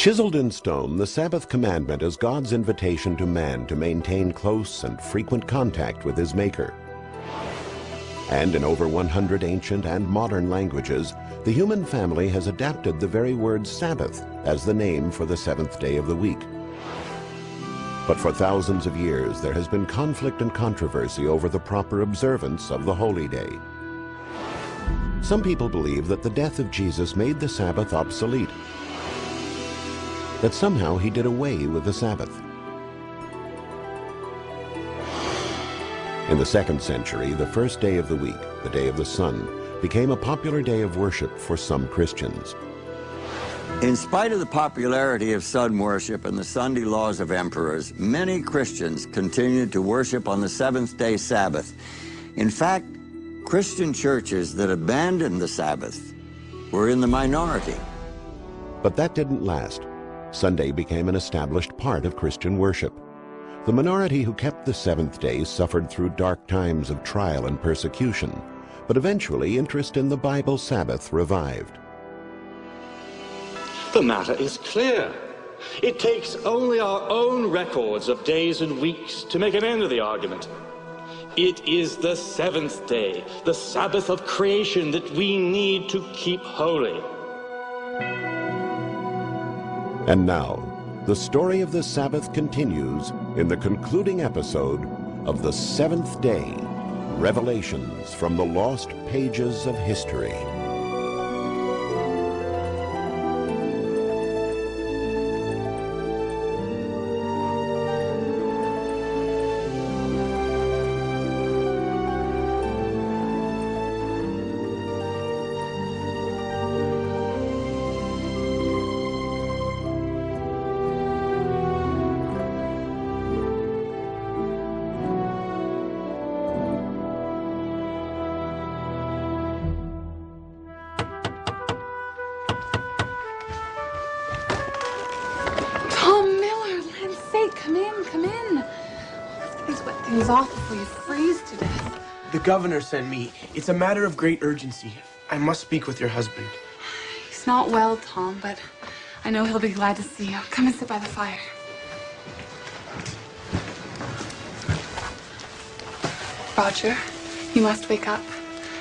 Chiseled in stone, the Sabbath commandment is God's invitation to man to maintain close and frequent contact with his Maker. And in over 100 ancient and modern languages, the human family has adapted the very word Sabbath as the name for the seventh day of the week. But for thousands of years, there has been conflict and controversy over the proper observance of the holy day. Some people believe that the death of Jesus made the Sabbath obsolete, that somehow he did away with the Sabbath. In the 2nd century, the first day of the week, the day of the sun, became a popular day of worship for some Christians. In spite of the popularity of sun worship and the Sunday laws of emperors, many Christians continued to worship on the seventh-day Sabbath. In fact, Christian churches that abandoned the Sabbath were in the minority. But that didn't last. Sunday became an established part of Christian worship. The minority who kept the seventh day suffered through dark times of trial and persecution, but eventually interest in the Bible Sabbath revived. The matter is clear. It takes only our own records of days and weeks to make an end of the argument. It is the seventh day, the Sabbath of creation, that we need to keep holy. And now, the story of the Sabbath continues in the concluding episode of The Seventh Day, Revelations from the Lost Pages of History. Off before you freeze to death. The governor sent me. It's a matter of great urgency. I must speak with your husband. He's not well, Tom, but I know he'll be glad to see you. Come and sit by the fire. Roger, you must wake up.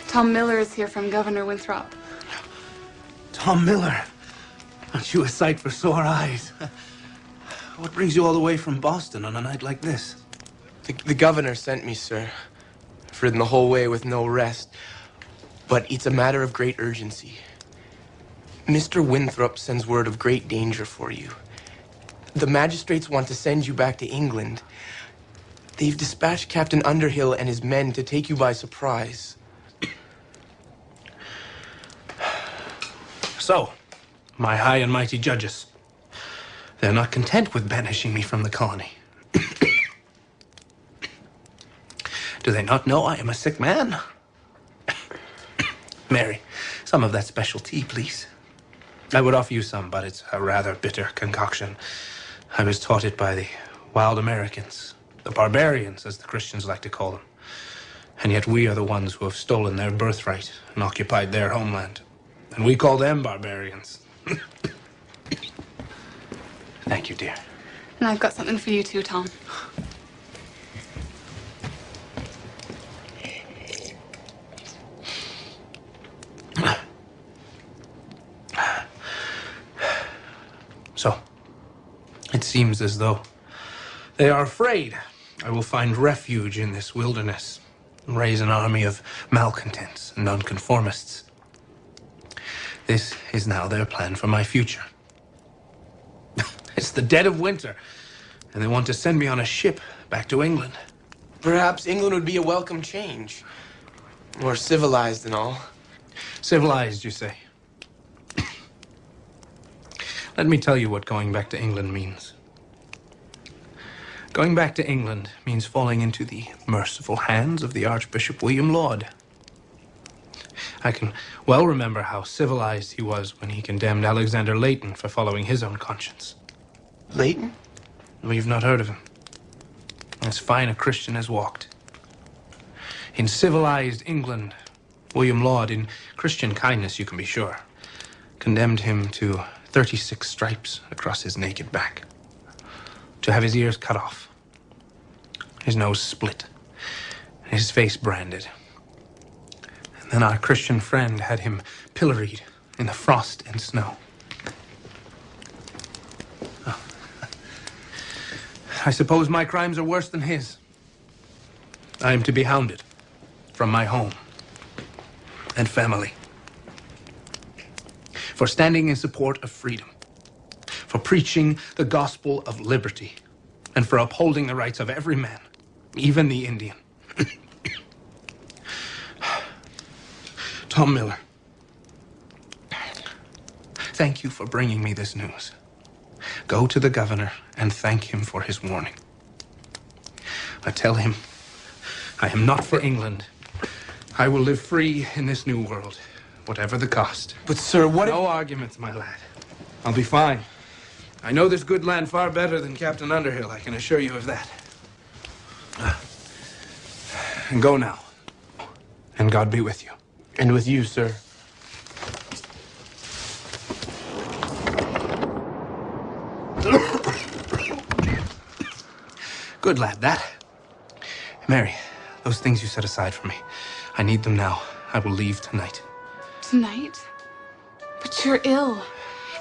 Tom Miller is here from Governor Winthrop. Tom Miller? Aren't you a sight for sore eyes? What brings you all the way from Boston on a night like this? The governor sent me, sir. I've ridden the whole way with no rest. But it's a matter of great urgency. Mr. Winthrop sends word of great danger for you. The magistrates want to send you back to England. They've dispatched Captain Underhill and his men to take you by surprise. So, my high and mighty judges, they're not content with banishing me from the colony. Do they not know I am a sick man? Mary, some of that special tea, please. I would offer you some, but it's a rather bitter concoction. I was taught it by the wild Americans, the barbarians, as the Christians like to call them. And yet we are the ones who have stolen their birthright and occupied their homeland. And we call them barbarians. Thank you, dear. And I've got something for you too, Tom. So, it seems as though they are afraid I will find refuge in this wilderness and raise an army of malcontents and nonconformists. This is now their plan for my future. It's the dead of winter, and they want to send me on a ship back to England. Perhaps England would be a welcome change. More civilized and all. Civilized, you say? Let me tell you what going back to England means. Going back to England means falling into the merciful hands of the Archbishop William Laud. I can well remember how civilized he was when he condemned Alexander Leighton for following his own conscience. Leighton? Well, you've not heard of him. As fine a Christian as walked. In civilized England, William Laud, in Christian kindness, you can be sure, condemned him to 36 stripes across his naked back, to have his ears cut off, his nose split, and his face branded. And then our Christian friend had him pilloried in the frost and snow. Oh. I suppose my crimes are worse than his. I am to be hounded from my home and family for standing in support of freedom, for preaching the gospel of liberty, and for upholding the rights of every man, even the Indian. Tom Miller, thank you for bringing me this news. Go to the governor and thank him for his warning. I tell him I am not for England. I will live free in this new world, whatever the cost. But, sir, what if... No arguments, my lad. I'll be fine. I know this good land far better than Captain Underhill, I can assure you of that. And go now. And God be with you. And with you, sir. Good lad, that. Mary, those things you set aside for me, I need them now. I will leave tonight. Tonight? But you're ill.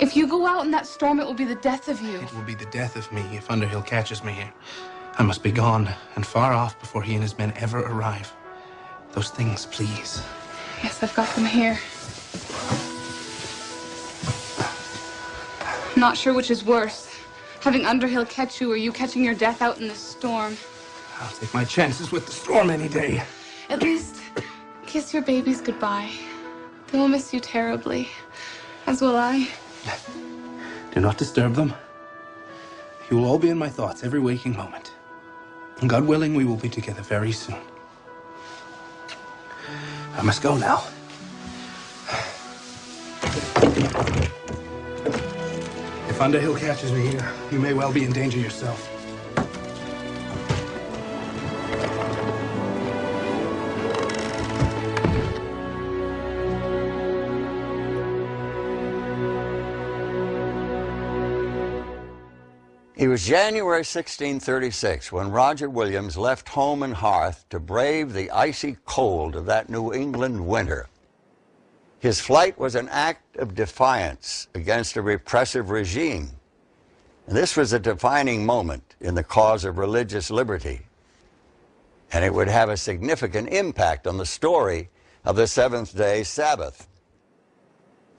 If you go out in that storm, it will be the death of you. It will be the death of me if Underhill catches me here. I must be gone and far off before he and his men ever arrive. Those things, please. Yes, I've got them here. I'm not sure which is worse, having Underhill catch you or you catching your death out in the storm. I'll take my chances with the storm any day. At least, kiss your babies goodbye. They will miss you terribly, as will I. Do not disturb them. You will all be in my thoughts every waking moment. And God willing, we will be together very soon. I must go now. If Underhill catches me here, you may well be in danger yourself. It was January 1636 when Roger Williams left home and hearth to brave the icy cold of that New England winter. His flight was an act of defiance against a repressive regime. And this was a defining moment in the cause of religious liberty. And it would have a significant impact on the story of the seventh-day Sabbath.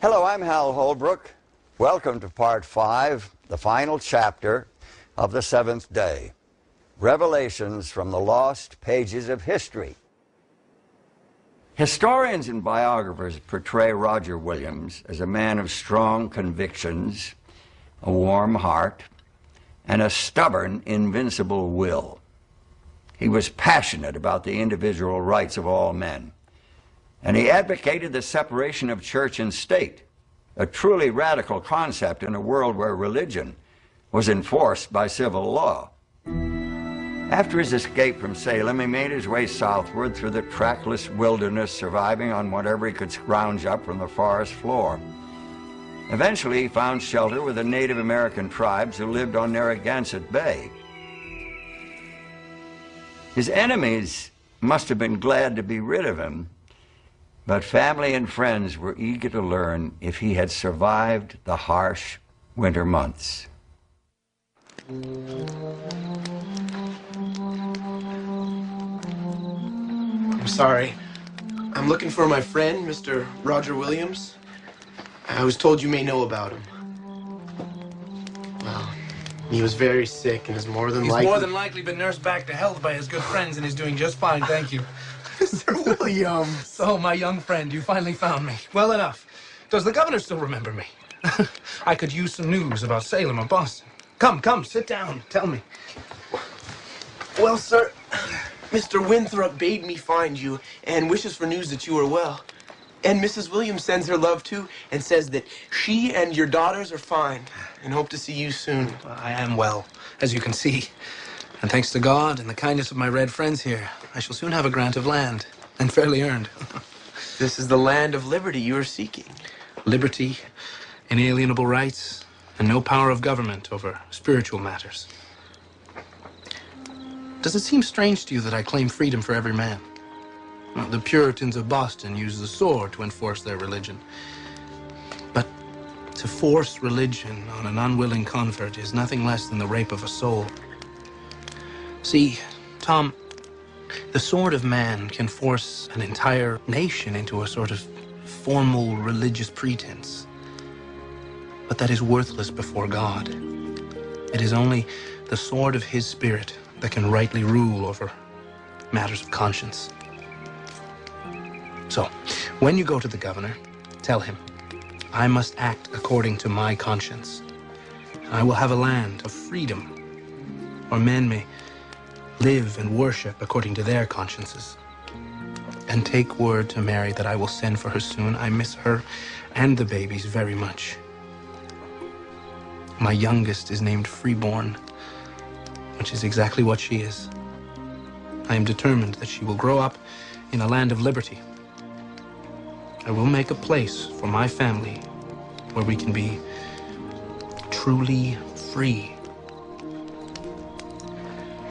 Hello, I'm Hal Holbrook. Welcome to Part 5, the final chapter of the seventh day, Revelations from the Lost Pages of History. Historians and biographers portray Roger Williams as a man of strong convictions, a warm heart, and a stubborn, invincible will. He was passionate about the individual rights of all men, and he advocated the separation of church and state, a truly radical concept in a world where religion was enforced by civil law. After his escape from Salem, he made his way southward through the trackless wilderness, surviving on whatever he could scrounge up from the forest floor. Eventually, he found shelter with the Native American tribes who lived on Narragansett Bay. His enemies must have been glad to be rid of him, but family and friends were eager to learn if he had survived the harsh winter months. I'm sorry. I'm looking for my friend, Mr. Roger Williams. I was told you may know about him. Well, he was very sick and is more than likely... He's more than likely been nursed back to health by his good friends and is doing just fine, thank you. Mr. Williams! So, my young friend, you finally found me. Well enough. Does the governor still remember me? I could use some news about Salem or Boston. Come, sit down. Tell me. Well, sir, Mr. Winthrop bade me find you and wishes for news that you are well. And Mrs. Williams sends her love, too, and says that she and your daughters are fine and hope to see you soon. I am well, as you can see. And thanks to God and the kindness of my red friends here, I shall soon have a grant of land, and fairly earned. This is the land of liberty you are seeking. Liberty inalienable rights, and no power of government over spiritual matters. Does it seem strange to you that I claim freedom for every man? Well, the Puritans of Boston used the sword to enforce their religion. But to force religion on an unwilling convert is nothing less than the rape of a soul. See, Tom, the sword of man can force an entire nation into a sort of formal religious pretense. But that is worthless before God. It is only the sword of his spirit that can rightly rule over matters of conscience. So, when you go to the governor, tell him, I must act according to my conscience. I will have a land of freedom, where men may live and worship according to their consciences. And take word to Mary that I will send for her soon. I miss her and the babies very much. My youngest is named Freeborn, which is exactly what she is. I am determined that she will grow up in a land of liberty. I will make a place for my family where we can be truly free.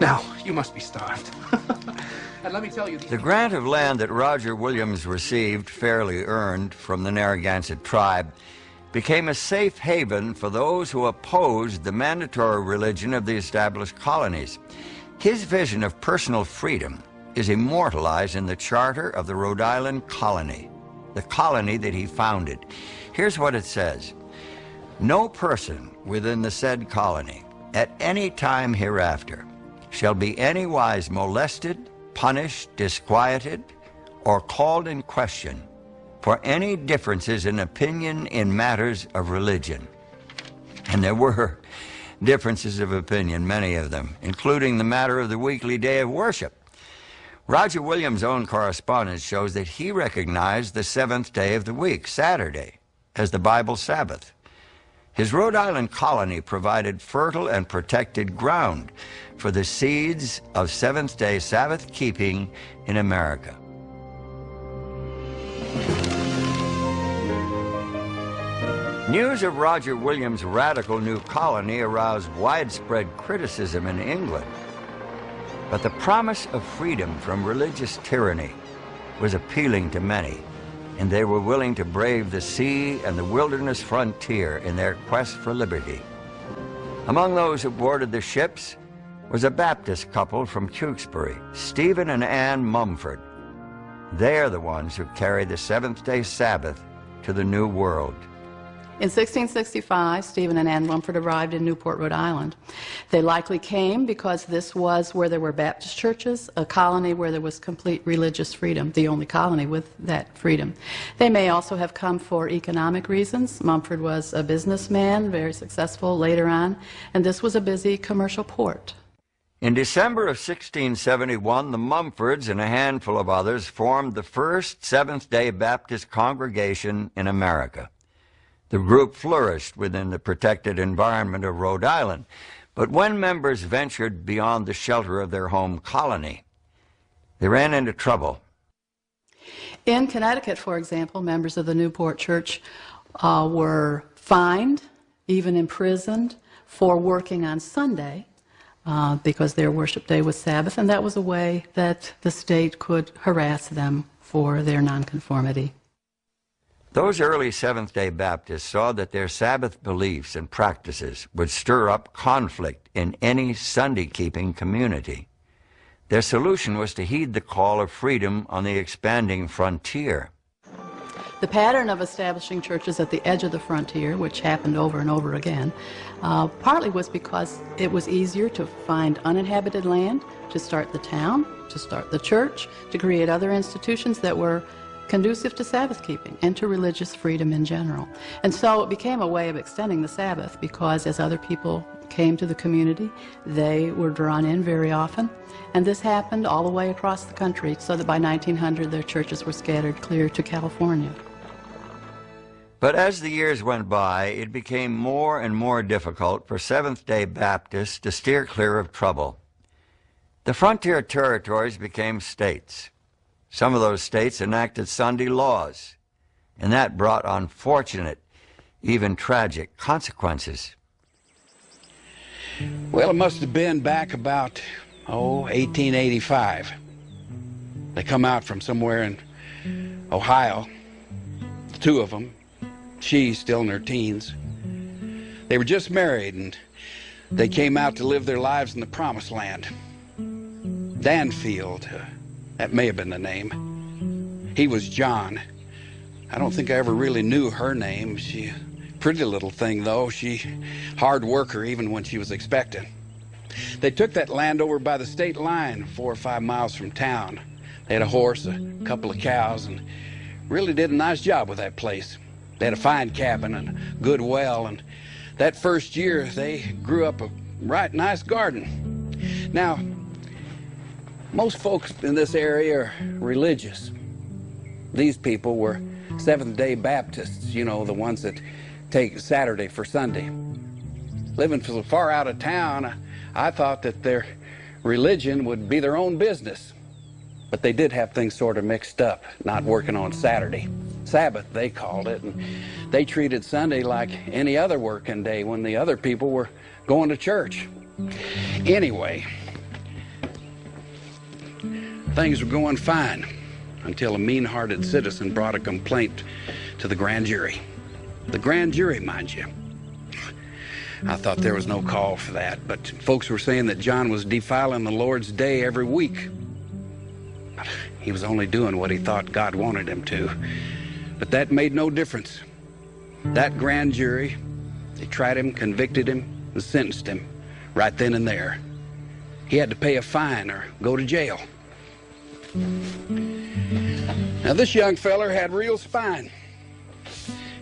Now, you must be starved. And let me tell you... The grant of land that Roger Williams received, fairly earned, from the Narragansett tribe, became a safe haven for those who opposed the mandatory religion of the established colonies. His vision of personal freedom is immortalized in the charter of the Rhode Island colony, the colony that he founded. Here's what it says. No person within the said colony at any time hereafter shall be anywise molested, punished, disquieted, or called in question for any differences in opinion in matters of religion. And there were differences of opinion, many of them, including the matter of the weekly day of worship. Roger Williams' own correspondence shows that he recognized the seventh day of the week, Saturday, as the Bible Sabbath. His Rhode Island colony provided fertile and protected ground for the seeds of seventh-day Sabbath keeping in America. News of Roger Williams' radical new colony aroused widespread criticism in England. But the promise of freedom from religious tyranny was appealing to many, and they were willing to brave the sea and the wilderness frontier in their quest for liberty. Among those who boarded the ships was a Baptist couple from Tewksbury, Stephen and Anne Mumford. They are the ones who carried the seventh-day Sabbath to the New World. In 1665, Stephen and Anne Mumford arrived in Newport, Rhode Island. They likely came because this was where there were Baptist churches, a colony where there was complete religious freedom, the only colony with that freedom. They may also have come for economic reasons. Mumford was a businessman, very successful later on, and this was a busy commercial port. In December of 1671, the Mumfords and a handful of others formed the first Seventh-day Baptist congregation in America. The group flourished within the protected environment of Rhode Island, but when members ventured beyond the shelter of their home colony, they ran into trouble. In Connecticut, for example, members of the Newport Church were fined, even imprisoned, for working on Sunday because their worship day was Sabbath, and that was a way that the state could harass them for their nonconformity. Those early Seventh-day Baptists saw that their Sabbath beliefs and practices would stir up conflict in any Sunday-keeping community. Their solution was to heed the call of freedom on the expanding frontier. The pattern of establishing churches at the edge of the frontier, which happened over and over again, partly was because it was easier to find uninhabited land, to start the town, to start the church, to create other institutions that were conducive to Sabbath keeping and to religious freedom in general. And so it became a way of extending the Sabbath because as other people came to the community, they were drawn in very often. And this happened all the way across the country so that by 1900 their churches were scattered clear to California. But as the years went by, it became more and more difficult for Seventh-day Baptists to steer clear of trouble. The frontier territories became states. Some of those states enacted Sunday laws, and that brought unfortunate, even tragic consequences. Well, it must have been back about, 1885. They come out from somewhere in Ohio, the two of them, she still in her teens. They were just married, and they came out to live their lives in the promised land. Danfield, that may have been the name. He was John. I don't think I ever really knew her name. She, pretty little thing though. She, hard worker even when she was expecting. They took that land over by the state line, 4 or 5 miles from town. They had a horse, a couple of cows, and really did a nice job with that place. They had a fine cabin and a good well, and that first year they grew up a right nice garden. Now, most folks in this area are religious. These people were Seventh-day Baptists, you know, the ones that take Saturday for Sunday. Living so far out of town, I thought that their religion would be their own business. But they did have things sort of mixed up, not working on Saturday. Sabbath, they called it, and they treated Sunday like any other working day when the other people were going to church. Anyway, things were going fine until a mean-hearted citizen brought a complaint to the grand jury. The grand jury, mind you. I thought there was no call for that, but folks were saying that John was defiling the Lord's day every week. He was only doing what he thought God wanted him to. But that made no difference. That grand jury, they tried him, convicted him, and sentenced him right then and there. He had to pay a fine or go to jail. Now this young feller had real spine.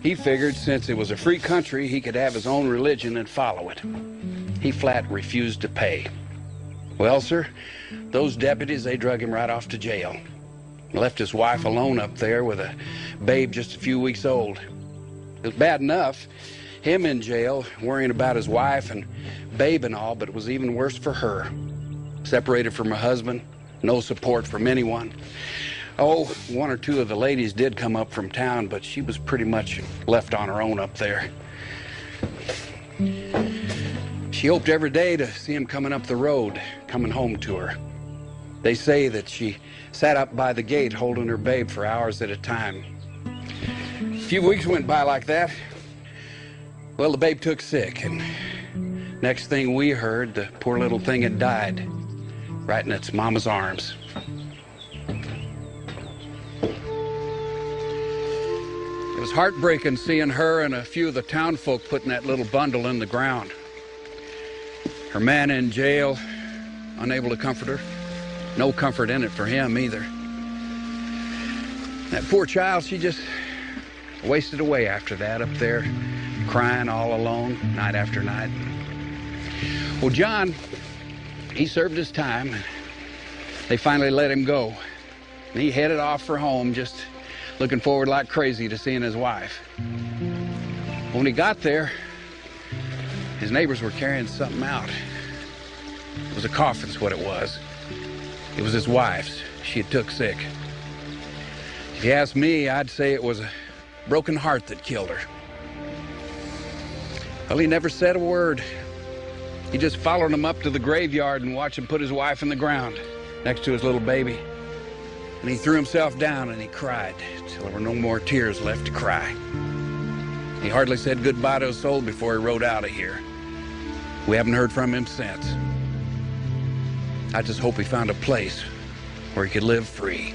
He figured since it was a free country, he could have his own religion and follow it. He flat refused to pay. Well, sir, those deputies, they drug him right off to jail. Left his wife alone up there with a babe just a few weeks old. It was bad enough, him in jail, worrying about his wife and babe and all, but it was even worse for her. Separated from her husband, no support from anyone. Oh, 1 or 2 of the ladies did come up from town, but she was pretty much left on her own up there. She hoped every day to see him coming up the road, coming home to her. They say that she sat up by the gate holding her babe for hours at a time. A few weeks went by like that. Well, the babe took sick, and next thing we heard, the poor little thing had died right in its mama's arms. It was heartbreaking seeing her and a few of the town folk putting that little bundle in the ground. Her man in jail, unable to comfort her. No comfort in it for him either. That poor child, she just wasted away after that up there, crying all alone night after night. Well, John, he served his time. They finally let him go. And he headed off for home, just looking forward like crazy to seeing his wife. When he got there, his neighbors were carrying something out. It was a coffin's what it was. It was his wife's. She had took sick. If you ask me, I'd say it was a broken heart that killed her. Well, he never said a word. He just followed him up to the graveyard and watched him put his wife in the ground next to his little baby. And he threw himself down and he cried till there were no more tears left to cry. He hardly said goodbye to his soul before he rode out of here. We haven't heard from him since. I just hope he found a place where he could live free.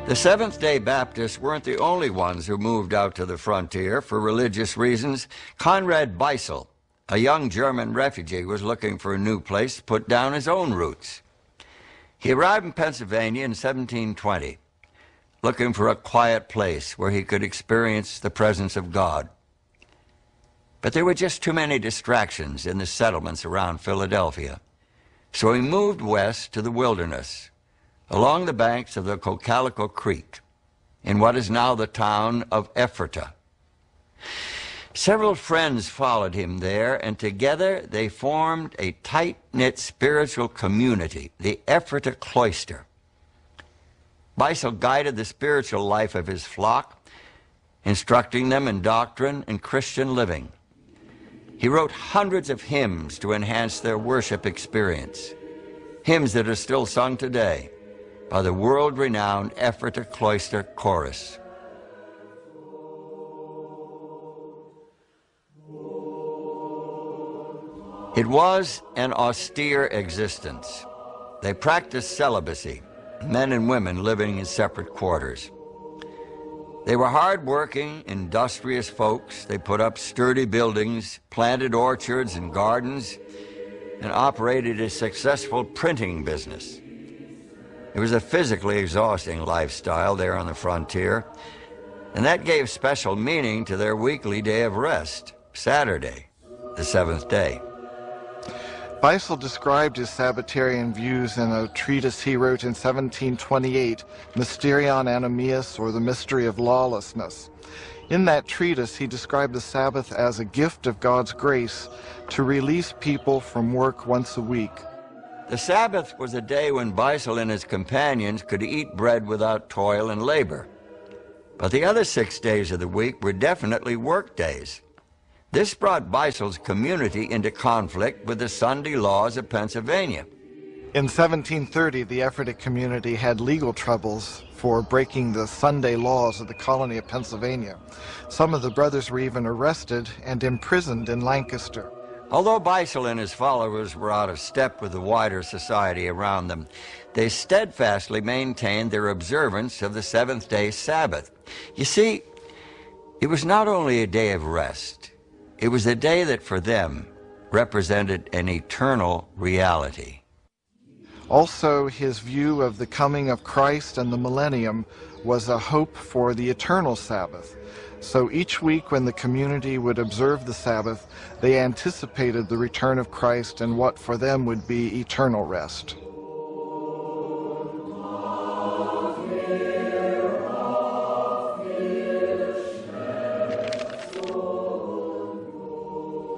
The Seventh-day Baptists weren't the only ones who moved out to the frontier for religious reasons. Conrad Beissel, a young German refugee, was looking for a new place to put down his own roots. He arrived in Pennsylvania in 1720, looking for a quiet place where he could experience the presence of God. But there were just too many distractions in the settlements around Philadelphia. So he moved west to the wilderness, along the banks of the Cocalico Creek, in what is now the town of Ephrata. Several friends followed him there, and together they formed a tight-knit spiritual community, the Ephrata Cloister. Beisel guided the spiritual life of his flock, instructing them in doctrine and Christian living. He wrote hundreds of hymns to enhance their worship experience, hymns that are still sung today by the world-renowned Ephrata Cloister Chorus. It was an austere existence. They practiced celibacy, men and women living in separate quarters. They were hard-working, industrious folks. They put up sturdy buildings, planted orchards and gardens, and operated a successful printing business. It was a physically exhausting lifestyle there on the frontier, and that gave special meaning to their weekly day of rest, Saturday, the seventh day. Beisel described his Sabbatarian views in a treatise he wrote in 1728, Mysterion Animius, or the Mystery of Lawlessness. In that treatise, he described the Sabbath as a gift of God's grace to release people from work once a week. The Sabbath was a day when Beisel and his companions could eat bread without toil and labor. But the other 6 days of the week were definitely work days. This brought Beisel's community into conflict with the Sunday laws of Pennsylvania. In 1730, the Ephrata community had legal troubles for breaking the Sunday laws of the colony of Pennsylvania. Some of the brothers were even arrested and imprisoned in Lancaster. Although Beisel and his followers were out of step with the wider society around them, they steadfastly maintained their observance of the seventh-day Sabbath. You see, it was not only a day of rest, it was a day that for them represented an eternal reality. Also, his view of the coming of Christ and the millennium was a hope for the eternal Sabbath. So each week when the community would observe the Sabbath, they anticipated the return of Christ and what for them would be eternal rest.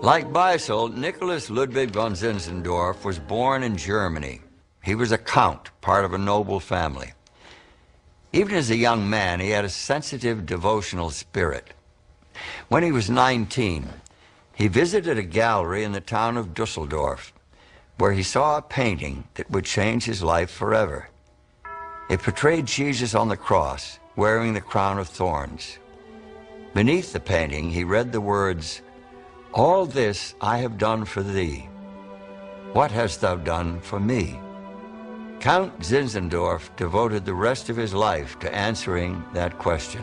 Like Beisel, Nicholas Ludwig von Zinzendorf was born in Germany. He was a count, part of a noble family. Even as a young man, he had a sensitive devotional spirit. When he was 19, he visited a gallery in the town of Dusseldorf, where he saw a painting that would change his life forever. It portrayed Jesus on the cross, wearing the crown of thorns. Beneath the painting, he read the words, "All this I have done for thee. What hast thou done for me?" Count Zinzendorf devoted the rest of his life to answering that question.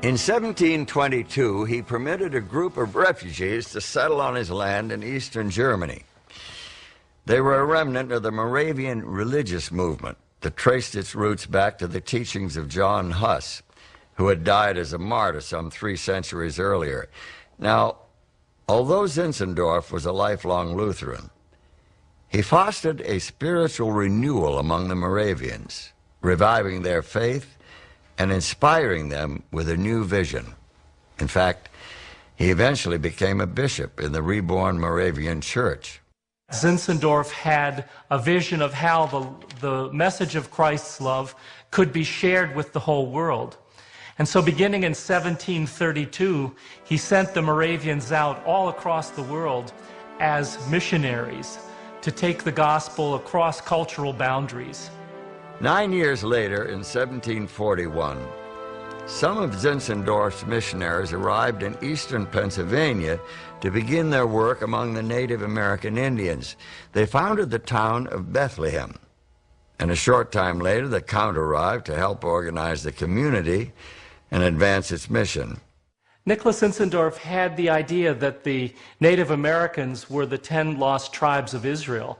In 1722, he permitted a group of refugees to settle on his land in eastern Germany. They were a remnant of the Moravian religious movement that traced its roots back to the teachings of John Huss, who had died as a martyr some 3 centuries earlier. Now, although Zinzendorf was a lifelong Lutheran, he fostered a spiritual renewal among the Moravians, reviving their faith and inspiring them with a new vision. In fact, he eventually became a bishop in the reborn Moravian church. Zinzendorf had a vision of how the message of Christ's love could be shared with the whole world. And so beginning in 1732, he sent the Moravians out all across the world as missionaries to take the gospel across cultural boundaries. 9 years later, in 1741, some of Zinzendorf's missionaries arrived in eastern Pennsylvania to begin their work among the Native American Indians. They founded the town of Bethlehem. And a short time later, the Count arrived to help organize the community and advance its mission. Nicholas Zinzendorf had the idea that the Native Americans were the 10 lost tribes of Israel.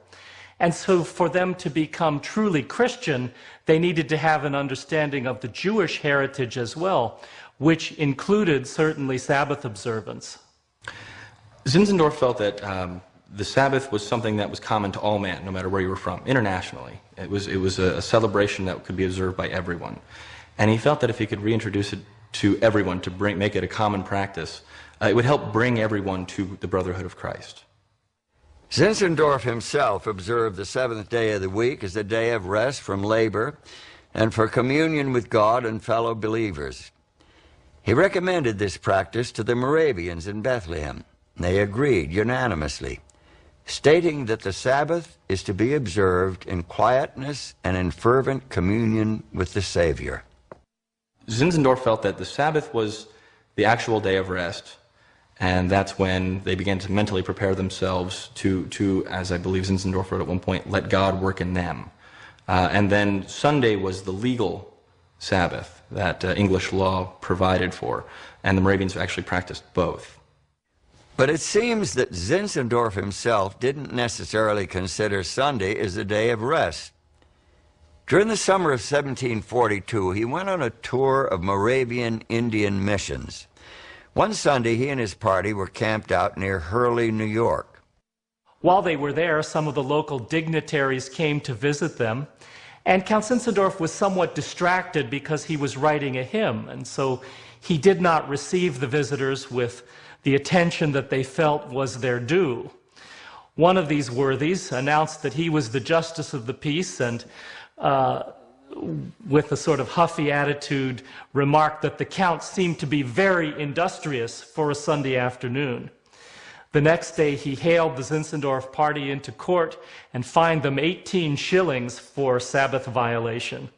And so for them to become truly Christian, they needed to have an understanding of the Jewish heritage as well, which included certainly Sabbath observance. Zinzendorf felt that the Sabbath was something that was common to all men, no matter where you were from, internationally. It was a celebration that could be observed by everyone. And he felt that if he could reintroduce it to everyone, to make it a common practice, it would help bring everyone to the brotherhood of Christ. Zinzendorf himself observed the seventh day of the week as a day of rest from labor and for communion with God and fellow believers. He recommended this practice to the Moravians in Bethlehem. They agreed unanimously, stating that the Sabbath is to be observed in quietness and in fervent communion with the Savior. Zinzendorf felt that the Sabbath was the actual day of rest, and that's when they began to mentally prepare themselves to, as I believe Zinzendorf wrote at one point, let God work in them. And then Sunday was the legal Sabbath that English law provided for, and the Moravians actually practiced both. But it seems that Zinzendorf himself didn't necessarily consider Sunday as a day of rest. During the summer of 1742, he went on a tour of Moravian Indian missions. One Sunday, he and his party were camped out near Hurley, New York. While they were there, some of the local dignitaries came to visit them, and Count Zinzendorf was somewhat distracted because he was writing a hymn, and so he did not receive the visitors with the attention that they felt was their due. One of these worthies announced that he was the justice of the peace, and with a sort of huffy attitude, remarked that the Count seemed to be very industrious for a Sunday afternoon. The next day, he hailed the Zinzendorf party into court and fined them 18 shillings for Sabbath violation.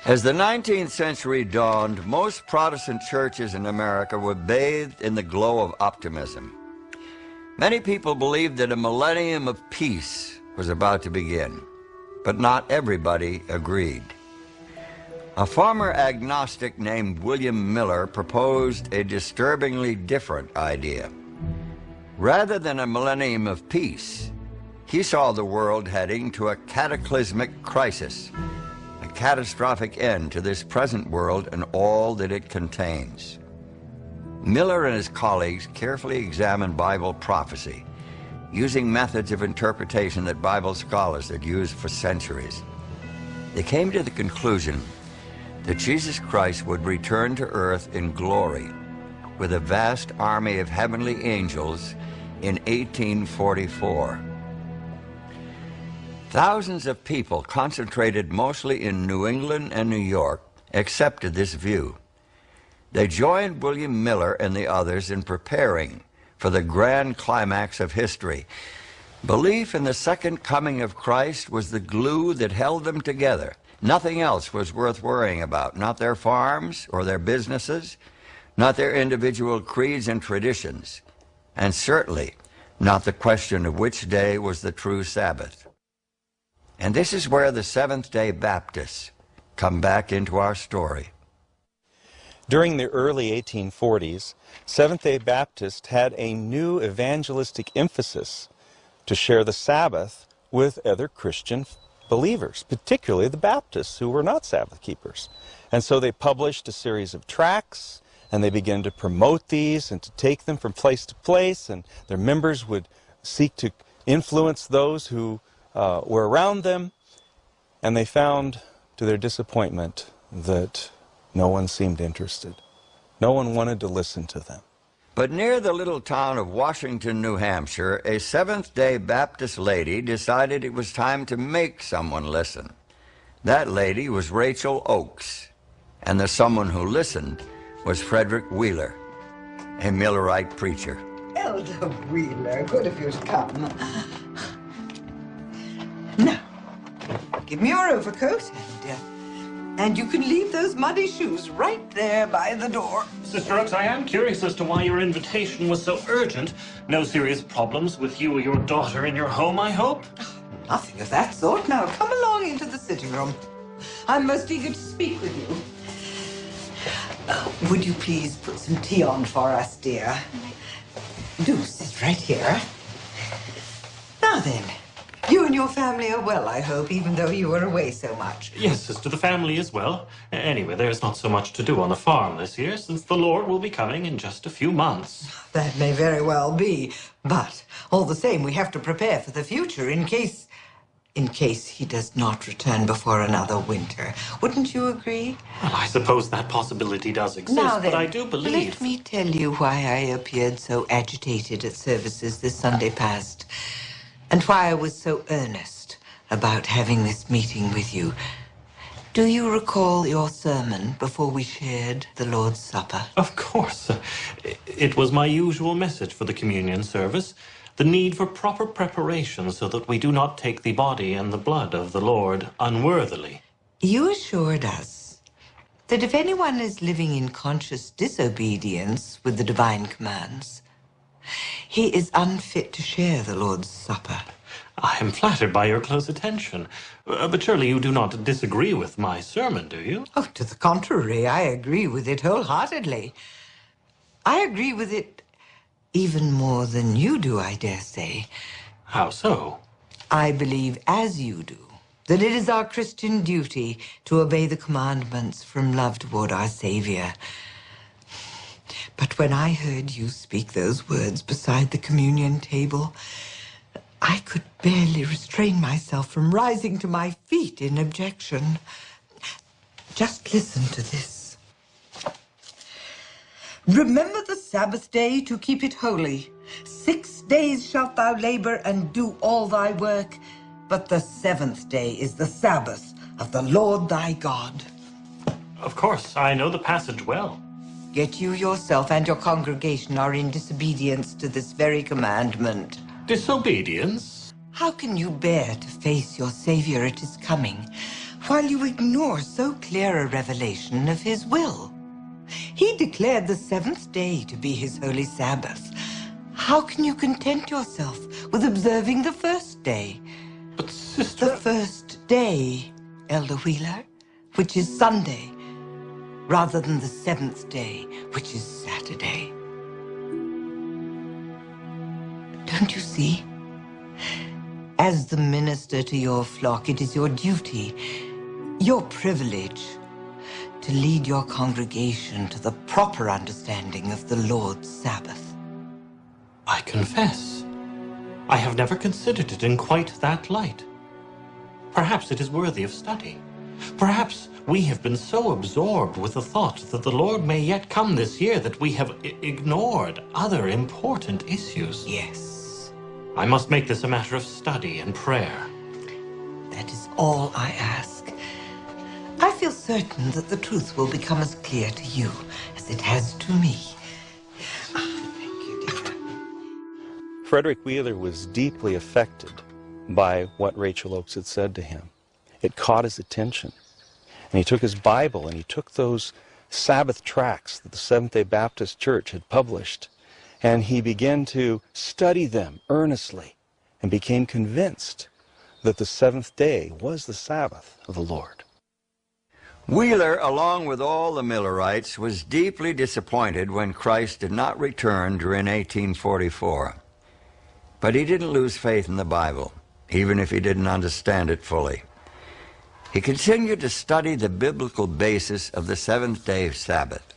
As the 19th century dawned, most Protestant churches in America were bathed in the glow of optimism. Many people believed that a millennium of peace was about to begin, but not everybody agreed. A former agnostic named William Miller proposed a disturbingly different idea. Rather than a millennium of peace, he saw the world heading to a cataclysmic crisis, a catastrophic end to this present world and all that it contains. Miller and his colleagues carefully examined Bible prophecy, using methods of interpretation that Bible scholars had used for centuries. They came to the conclusion that Jesus Christ would return to earth in glory with a vast army of heavenly angels in 1844. Thousands of people, concentrated mostly in New England and New York, accepted this view. They joined William Miller and the others in preparing for the grand climax of history. Belief in the second coming of Christ was the glue that held them together. Nothing else was worth worrying about, not their farms or their businesses, not their individual creeds and traditions, and certainly not the question of which day was the true Sabbath. And this is where the Seventh-day Baptists come back into our story. During the early 1840s, Seventh-day Baptists had a new evangelistic emphasis to share the Sabbath with other Christian believers, particularly the Baptists who were not Sabbath keepers. And so they published a series of tracts, and they began to promote these and to take them from place to place, and their members would seek to influence those who were around them, and they found, to their disappointment, that no one seemed interested. No one wanted to listen to them. But near the little town of Washington, New Hampshire, a Seventh-day Baptist lady decided it was time to make someone listen. That lady was Rachel Oakes, and the someone who listened was Frederick Wheeler, a Millerite preacher. Elder Wheeler, good of you to come. Now, give me your overcoat, and you can leave those muddy shoes right there by the door. Sister Oakes, I am curious as to why your invitation was so urgent. No serious problems with you or your daughter in your home, I hope? Nothing of that sort. Now, come along into the sitting room. I'm most eager to speak with you. Would you please put some tea on for us, dear? Do sit right here. Now then, you and your family are well, I hope, even though you were away so much. Yes, sister, the family is well. Anyway, there's not so much to do on the farm this year, since the Lord will be coming in just a few months. That may very well be, but all the same, we have to prepare for the future in case he does not return before another winter. Wouldn't you agree? Well, I suppose that possibility does exist, Now then, but I do believe... Let me tell you why I appeared so agitated at services this Sunday past. and why I was so earnest about having this meeting with you. Do you recall your sermon before we shared the Lord's Supper? Of course. It was my usual message for the communion service, the need for proper preparation so that we do not take the body and the blood of the Lord unworthily. You assured us that if anyone is living in conscious disobedience with the divine commands, he is unfit to share the Lord's Supper. I am flattered by your close attention, but surely you do not disagree with my sermon, do you? Oh, to the contrary, I agree with it wholeheartedly. I agree with it even more than you do, I dare say. How so? I believe, as you do, that it is our Christian duty to obey the commandments from love toward our Savior. But when I heard you speak those words beside the communion table, I could barely restrain myself from rising to my feet in objection. Just listen to this. Remember the Sabbath day to keep it holy. 6 days shalt thou labor and do all thy work, but the 7th day is the Sabbath of the Lord thy God. Of course, I know the passage well. Yet you yourself and your congregation are in disobedience to this very commandment. Disobedience? How can you bear to face your Savior at his coming while you ignore so clear a revelation of his will? He declared the 7th day to be his holy Sabbath. How can you content yourself with observing the 1st day? But, Sister... The 1st day, Elder Wheeler, which is Sunday, rather than the 7th day, which is Saturday. Don't you see? As the minister to your flock, it is your duty, your privilege, to lead your congregation to the proper understanding of the Lord's Sabbath. I confess, I have never considered it in quite that light. Perhaps it is worthy of study. Perhaps we have been so absorbed with the thought that the Lord may yet come this year that we have ignored other important issues. Yes. I must make this a matter of study and prayer. That is all I ask. I feel certain that the truth will become as clear to you as it has to me. Thank you, dear. Frederick Wheeler was deeply affected by what Rachel Oakes had said to him. It caught his attention. And he took his Bible and he took those Sabbath tracts that the Seventh-day Baptist Church had published, and he began to study them earnestly and became convinced that the 7th day was the Sabbath of the Lord. Wheeler, along with all the Millerites, was deeply disappointed when Christ did not return during 1844. But he didn't lose faith in the Bible, even if he didn't understand it fully. He continued to study the biblical basis of the 7th-day Sabbath,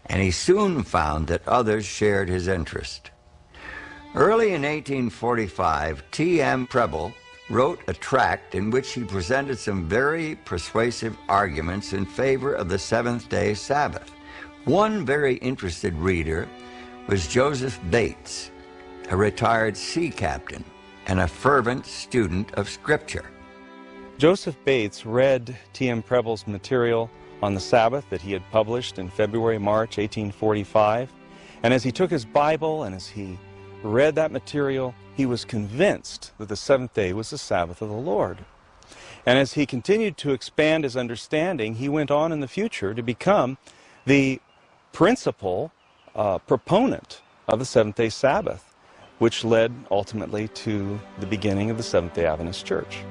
and he soon found that others shared his interest. Early in 1845, T.M. Preble wrote a tract in which he presented some very persuasive arguments in favor of the 7th-day Sabbath. One very interested reader was Joseph Bates, a retired sea captain and a fervent student of Scripture. Joseph Bates read T.M. Preble's material on the Sabbath that he had published in February-March 1845, and as he took his Bible and as he read that material, he was convinced that the 7th day was the Sabbath of the Lord. And as he continued to expand his understanding, he went on in the future to become the principal proponent of the 7th-day Sabbath, which led ultimately to the beginning of the Seventh-day Adventist Church.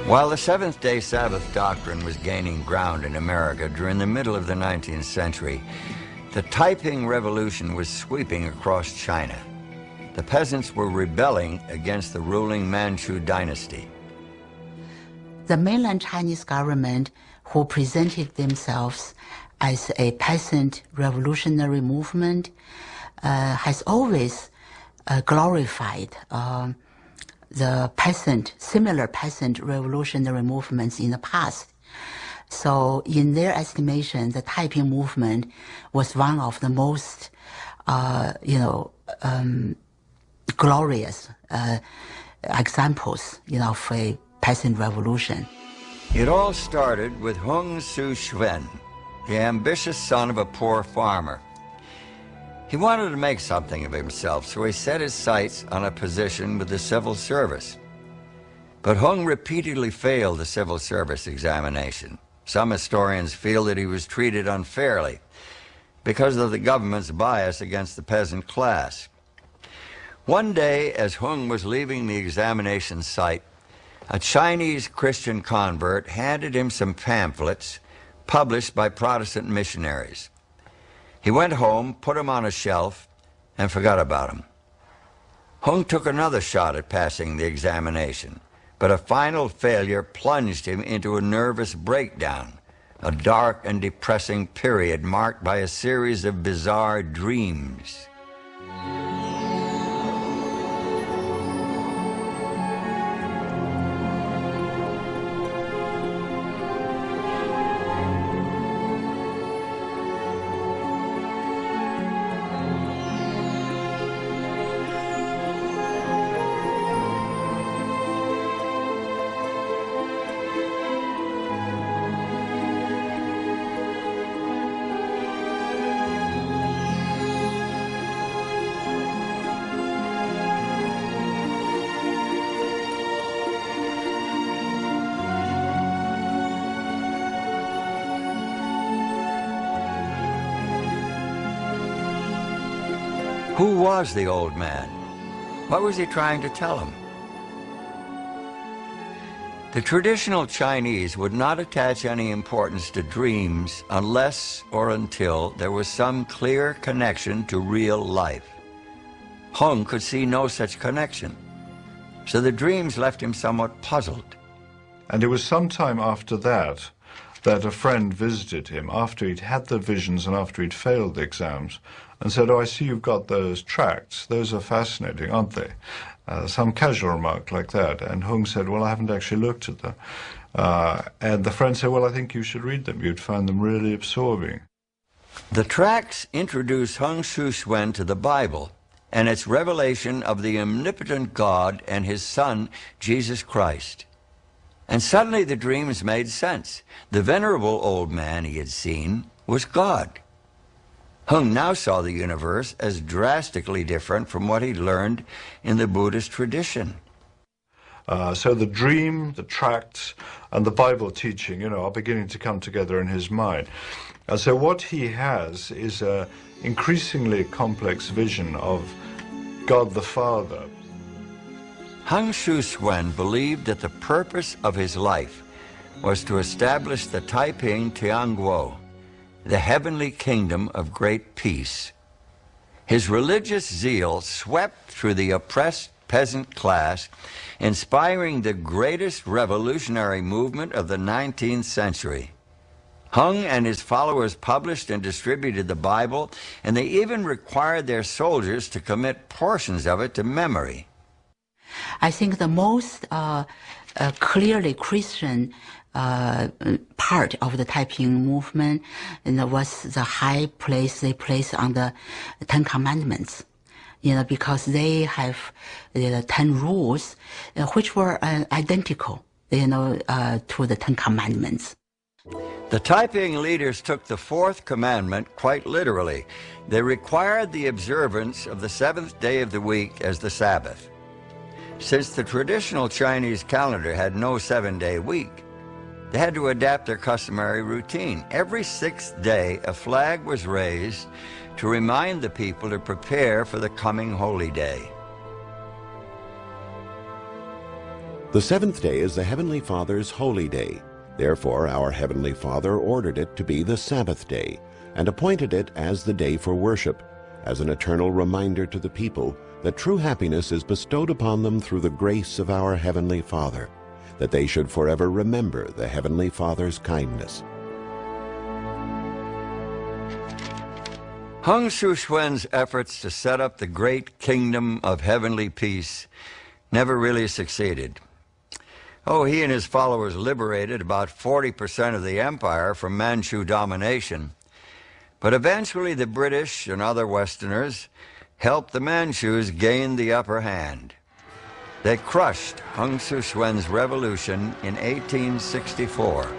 While the Seventh-day Sabbath doctrine was gaining ground in America during the middle of the 19th century, the typing revolution was sweeping across China. The peasants were rebelling against the ruling Manchu dynasty. The mainland Chinese government, who presented themselves as a peasant revolutionary movement, has always glorified the similar peasant revolutionary movements in the past. So in their estimation, the Taiping movement was one of the most, glorious examples, of a peasant revolution. It all started with Hung Su Xuan, the ambitious son of a poor farmer. He wanted to make something of himself, so he set his sights on a position with the civil service. But Hung repeatedly failed the civil service examination. Some historians feel that he was treated unfairly because of the government's bias against the peasant class. One day, as Hung was leaving the examination site, a Chinese Christian convert handed him some pamphlets published by Protestant missionaries. He went home, put them on a shelf, and forgot about them. Hung took another shot at passing the examination, but a final failure plunged him into a nervous breakdown, a dark and depressing period marked by a series of bizarre dreams. Who was the old man? What was he trying to tell him? The traditional Chinese would not attach any importance to dreams unless or until there was some clear connection to real life. Hung could see no such connection, so the dreams left him somewhat puzzled. And it was some time after that that a friend visited him after he'd had the visions and after he'd failed the exams and said, "Oh, I see you've got those tracts. Those are fascinating, aren't they?" Some casual remark like that. And Hung said, "Well, I haven't actually looked at them." And the friend said, "Well, I think you should read them. You'd find them really absorbing." The tracts introduce Hung Su Xuan to the Bible and its revelation of the omnipotent God and his Son, Jesus Christ. And suddenly the dreams made sense. The venerable old man he had seen was God. Hung now saw the universe as drastically different from what he'd learned in the Buddhist tradition. So the dream, the tracts, and the Bible teaching, are beginning to come together in his mind. And so what he has is an increasingly complex vision of God the Father. Hung Su Xuan believed that the purpose of his life was to establish the Taiping Tianguo, the heavenly kingdom of great peace. His religious zeal swept through the oppressed peasant class, inspiring the greatest revolutionary movement of the 19th century. Hung and his followers published and distributed the Bible, and they even required their soldiers to commit portions of it to memory. I think the most clearly Christian part of the Taiping movement was the high place they placed on the Ten Commandments, because they have the 10 rules which were identical, to the Ten Commandments. The Taiping leaders took the fourth commandment quite literally. They required the observance of the seventh day of the week as the Sabbath. Since the traditional Chinese calendar had no 7-day week, they had to adapt their customary routine. Every 6th day, a flag was raised to remind the people to prepare for the coming holy day. The seventh day is the Heavenly Father's holy day. Therefore, our Heavenly Father ordered it to be the Sabbath day and appointed it as the day for worship, as an eternal reminder to the people that true happiness is bestowed upon them through the grace of our Heavenly Father, that they should forever remember the Heavenly Father's kindness. Hung Su Xuan's efforts to set up the great kingdom of heavenly peace never really succeeded. Oh, he and his followers liberated about 40% of the empire from Manchu domination. But eventually the British and other Westerners helped the Manchus gain the upper hand. They crushed Hung Sui-Xuan's revolution in 1864.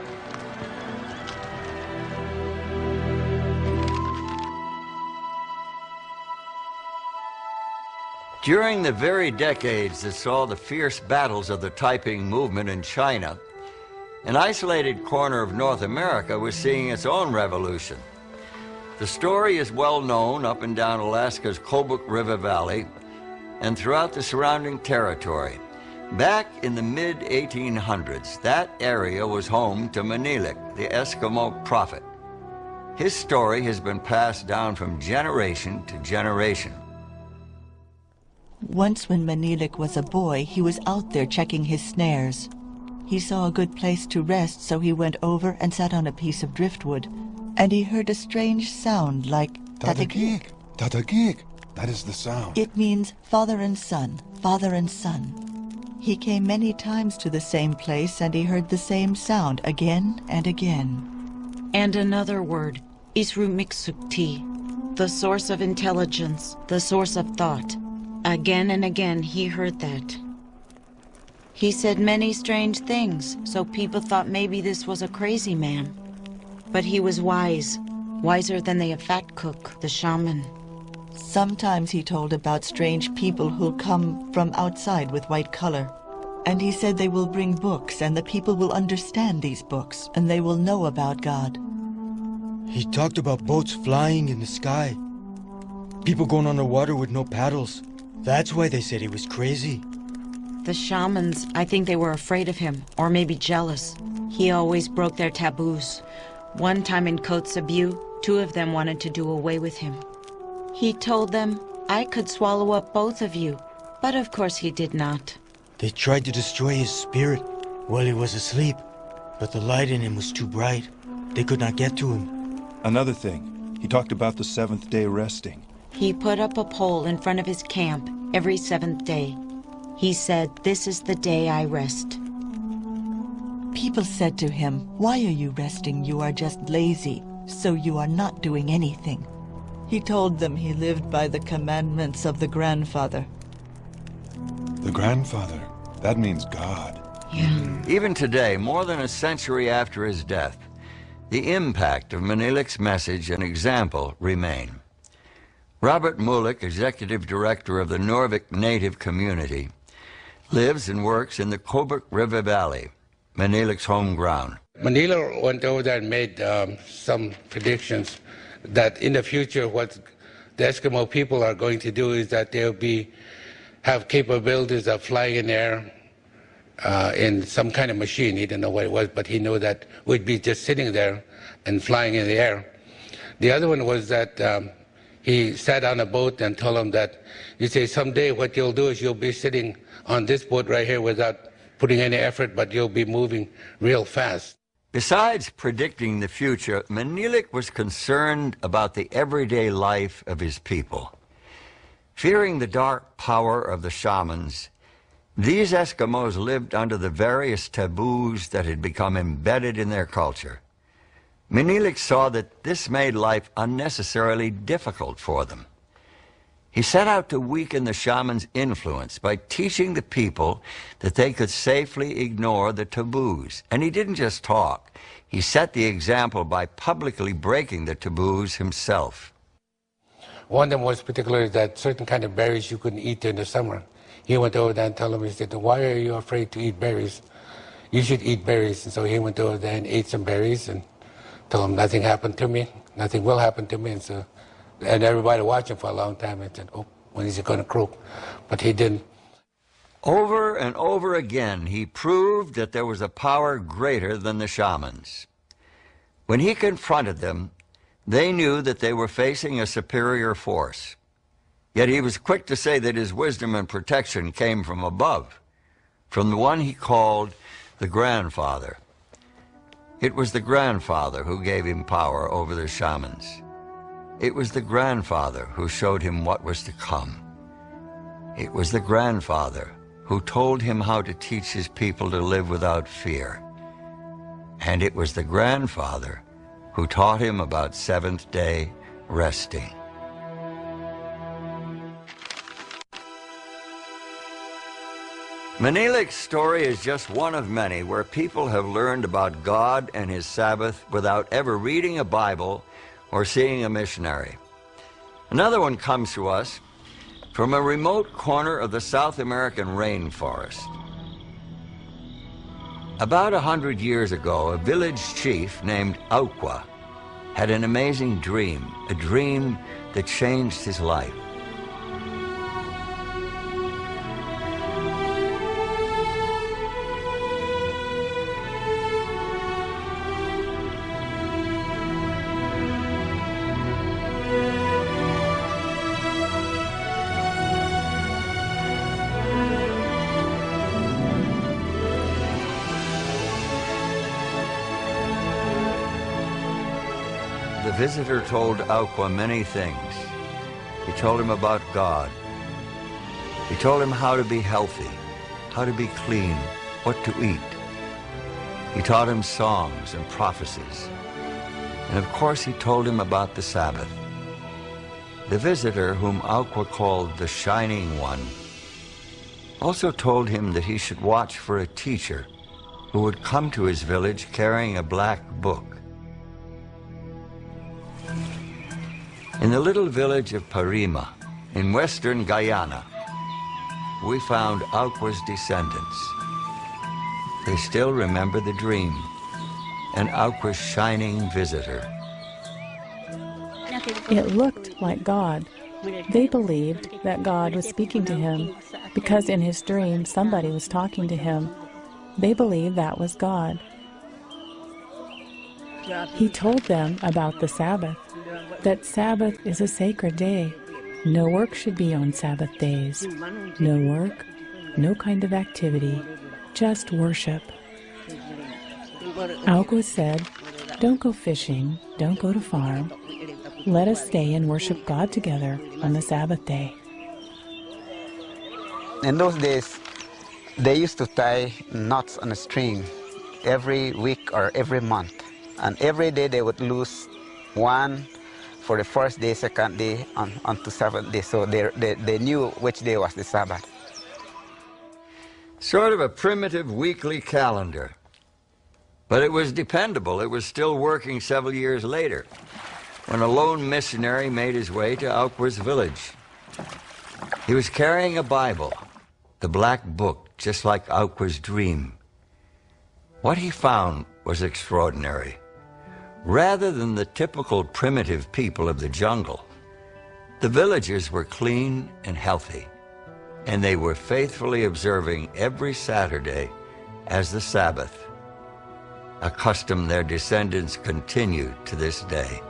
During the very decades that saw the fierce battles of the Taiping movement in China, an isolated corner of North America was seeing its own revolution. The story is well known up and down Alaska's Kobuk River Valley and throughout the surrounding territory. Back in the mid-1800s, that area was home to Menelik, the Eskimo prophet. His story has been passed down from generation to generation. Once when Menelik was a boy, he was out there checking his snares. He saw a good place to rest, so he went over and sat on a piece of driftwood. And he heard a strange sound like tatagik. Tatagik. That is the sound. It means father and son, father and son. He came many times to the same place, and he heard the same sound again and again. And another word, Isrumiksukti, the source of intelligence, the source of thought. Again and again he heard that. He said many strange things, so people thought maybe this was a crazy man. But he was wise, wiser than the fat cook, the shaman. Sometimes he told about strange people who'll come from outside with white color. And he said they will bring books, and the people will understand these books, and they will know about God. He talked about boats flying in the sky. People going underwater with no paddles. That's why they said he was crazy. The shamans, I think they were afraid of him, or maybe jealous. He always broke their taboos. One time in Kotzebue, 2 of them wanted to do away with him. He told them, I could swallow up both of you, but of course he did not. They tried to destroy his spirit while he was asleep, but the light in him was too bright. They could not get to him. Another thing, he talked about the 7th day resting. He put up a pole in front of his camp every 7th day. He said, this is the day I rest. People said to him, why are you resting? You are just lazy, so you are not doing anything. He told them he lived by the commandments of the grandfather. The grandfather, that means God. Yeah. Even today, more than a century after his death, the impact of Menelik's message and example remain. Robert Mulick, executive director of the Norvik Native community, lives and works in the Kobuk River Valley, Menelik's home ground. Menelik went over there and made some predictions that in the future what the Eskimo people are going to do is that they'll have capabilities of flying in the air in some kind of machine. He didn't know what it was, but he knew that we'd be just sitting there and flying in the air. The other one was that he sat on a boat and told him that, you say, someday what you'll do is you'll be sitting on this boat right here without putting any effort, but you'll be moving real fast. Besides predicting the future, Menelik was concerned about the everyday life of his people. Fearing the dark power of the shamans, these Eskimos lived under the various taboos that had become embedded in their culture. Menelik saw that this made life unnecessarily difficult for them. He set out to weaken the shamans' influence by teaching the people that they could safely ignore the taboos. And he didn't just talk. He set the example by publicly breaking the taboos himself. One of them was particularly that certain kind of berries you couldn't eat in the summer. He went over there and told him, he said, why are you afraid to eat berries? You should eat berries. And so he went over there and ate some berries and told him nothing happened to me, nothing will happen to me. And everybody watched him for a long time and said, oh, when is he going to croak? But he didn't. Over and over again, he proved that there was a power greater than the shamans. When he confronted them, they knew that they were facing a superior force. Yet he was quick to say that his wisdom and protection came from above, from the one he called the grandfather. It was the grandfather who gave him power over the shamans. It was the grandfather who showed him what was to come. It was the grandfather who told him how to teach his people to live without fear. And it was the grandfather who taught him about seventh-day resting. Menelik's story is just one of many where people have learned about God and his Sabbath without ever reading a Bible or seeing a missionary. Another one comes to us from a remote corner of the South American rainforest. About 100 years ago, a village chief named Auqua had an amazing dream, a dream that changed his life. The visitor told Auqua many things. He told him about God. He told him how to be healthy, how to be clean, what to eat. He taught him songs and prophecies. And of course he told him about the Sabbath. The visitor, whom Auqua called the Shining One, also told him that he should watch for a teacher who would come to his village carrying a black book. In the little village of Parima, in western Guyana, we found Auqua's descendants. They still remember the dream and Auqua's shining visitor. It looked like God. They believed that God was speaking to him because in his dream somebody was talking to him. They believed that was God. He told them about the Sabbath, that Sabbath is a sacred day. No work should be on Sabbath days. No work, no kind of activity, just worship. Auqua said, "Don't go fishing, don't go to farm. Let us stay and worship God together on the Sabbath day." In those days, they used to tie knots on a string every week or every month. And every day they would lose one for the first day, second day, on to seventh day. So they knew which day was the Sabbath. Sort of a primitive weekly calendar. But it was dependable. It was still working several years later when a lone missionary made his way to Auqua's village. He was carrying a Bible, the black book, just like Auqua's dream. What he found was extraordinary. Rather than the typical primitive people of the jungle, the villagers were clean and healthy, and they were faithfully observing every Saturday as the Sabbath, a custom their descendants continue to this day.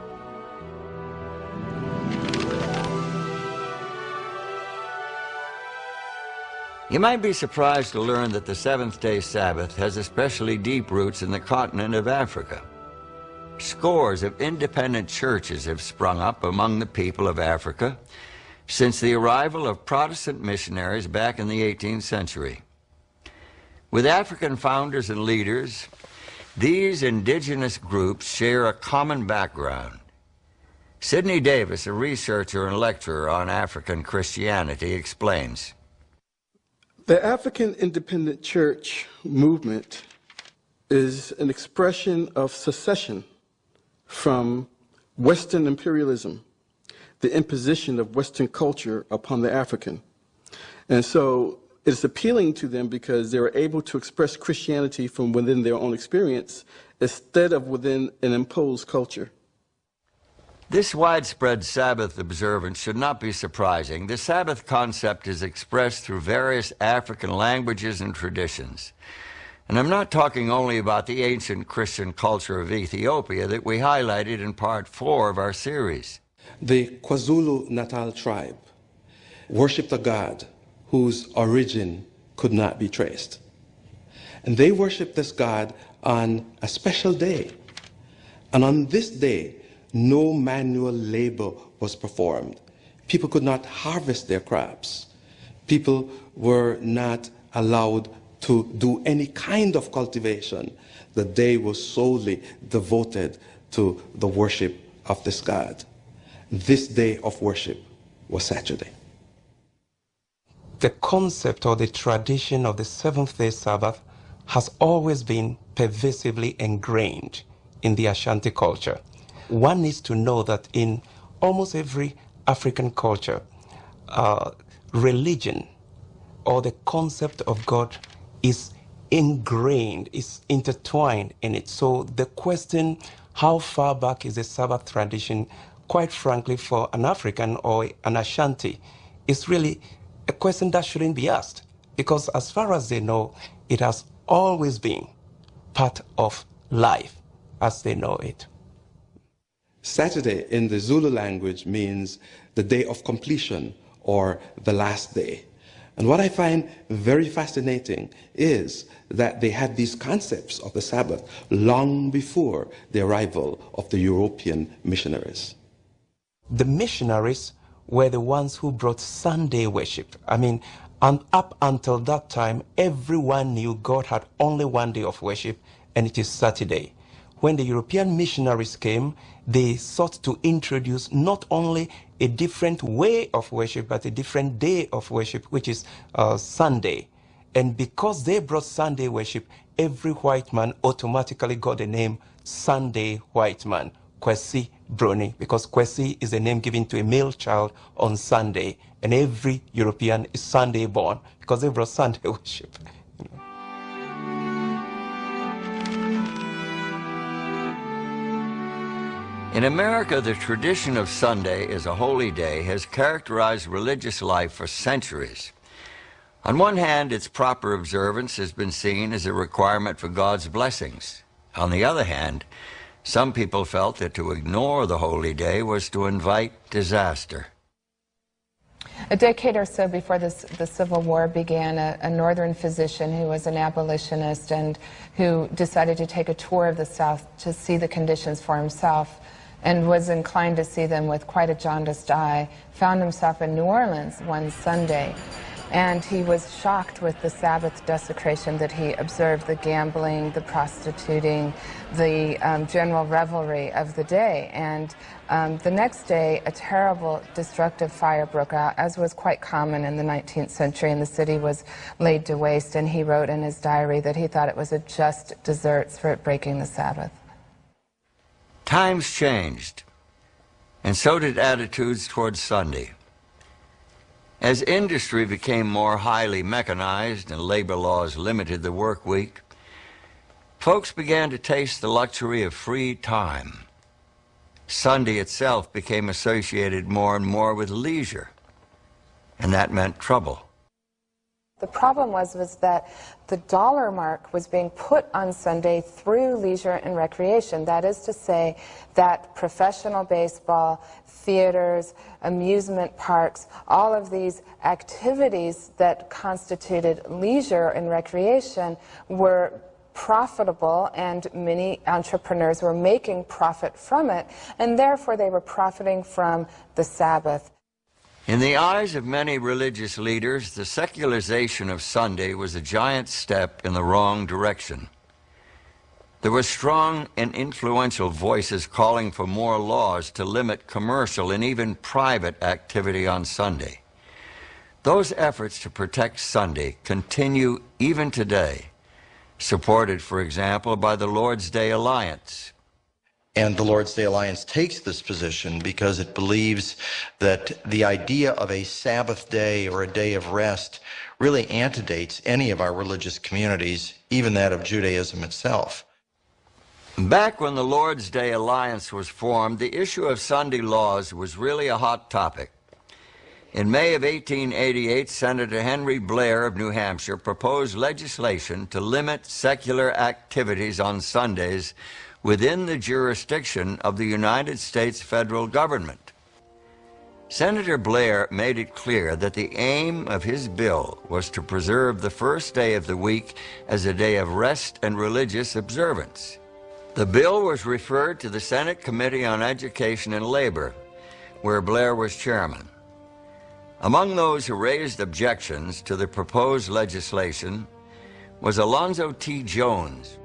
You might be surprised to learn that the seventh-day Sabbath has especially deep roots in the continent of Africa. Scores of independent churches have sprung up among the people of Africa since the arrival of Protestant missionaries back in the 18th century. With African founders and leaders, these indigenous groups share a common background. Sidney Davis, a researcher and lecturer on African Christianity, explains. The African Independent Church movement is an expression of secession from Western imperialism, the imposition of Western culture upon the African. And so it's appealing to them because they're able to express Christianity from within their own experience instead of within an imposed culture. This widespread Sabbath observance should not be surprising. The Sabbath concept is expressed through various African languages and traditions. And I'm not talking only about the ancient Christian culture of Ethiopia that we highlighted in part 4 of our series. The KwaZulu-Natal tribe worshipped a god whose origin could not be traced. And they worshipped this god on a special day. And on this day, no manual labor was performed. People could not harvest their crops. People were not allowed to do any kind of cultivation. The day was solely devoted to the worship of this God. This day of worship was Saturday. The concept or the tradition of the seventh-day Sabbath has always been pervasively ingrained in the Ashanti culture. One needs to know that in almost every African culture, religion or the concept of God is ingrained, is intertwined in it. So the question, how far back is the Sabbath tradition, quite frankly, for an African or an Ashanti, is really a question that shouldn't be asked, because as far as they know, it has always been part of life as they know it. Saturday in the Zulu language means the day of completion or the last day. And what I find very fascinating is that they had these concepts of the Sabbath long before the arrival of the European missionaries. The missionaries were the ones who brought Sunday worship. I mean, and up until that time, everyone knew God had only one day of worship, and it is Saturday. When the European missionaries came, they sought to introduce not only a different way of worship, but a different day of worship, which is Sunday. And because they brought Sunday worship, every white man automatically got the name Sunday white man, Kwesi Brony, because Kwesi is a name given to a male child on Sunday, and every European is Sunday born because they brought Sunday worship. In America, the tradition of Sunday as a holy day has characterized religious life for centuries. On one hand, its proper observance has been seen as a requirement for God's blessings. On the other hand, some people felt that to ignore the holy day was to invite disaster. A decade or so before the Civil War began, a northern physician who was an abolitionist and who decided to take a tour of the South to see the conditions for himself, and was inclined to see them with quite a jaundiced eye, found himself in New Orleans one Sunday. And he was shocked with the Sabbath desecration that he observed, the gambling, the prostituting, the general revelry of the day. And the next day, a terrible, destructive fire broke out, as was quite common in the 19th century, and the city was laid to waste. And he wrote in his diary that he thought it was a just deserts for it breaking the Sabbath. Times changed, and so did attitudes towards Sunday. As industry became more highly mechanized and labor laws limited the work week, folks began to taste the luxury of free time. Sunday itself became associated more and more with leisure, and that meant trouble. The problem was that the dollar mark was being put on Sunday through leisure and recreation. That is to say that professional baseball, theaters, amusement parks, all of these activities that constituted leisure and recreation were profitable, and many entrepreneurs were making profit from it, and therefore they were profiting from the Sabbath. In the eyes of many religious leaders, the secularization of Sunday was a giant step in the wrong direction. There were strong and influential voices calling for more laws to limit commercial and even private activity on Sunday. Those efforts to protect Sunday continue even today, supported, for example, by the Lord's Day Alliance. And the Lord's Day Alliance takes this position because it believes that the idea of a Sabbath day or a day of rest really antedates any of our religious communities, even that of Judaism itself. Back when the Lord's Day Alliance was formed, the issue of Sunday laws was really a hot topic. In May of 1888, Senator Henry Blair of New Hampshire proposed legislation to limit secular activities on Sundays within the jurisdiction of the United States federal government. Senator Blair made it clear that the aim of his bill was to preserve the first day of the week as a day of rest and religious observance. The bill was referred to the Senate Committee on Education and Labor, where Blair was chairman. Among those who raised objections to the proposed legislation was Alonzo T. Jones.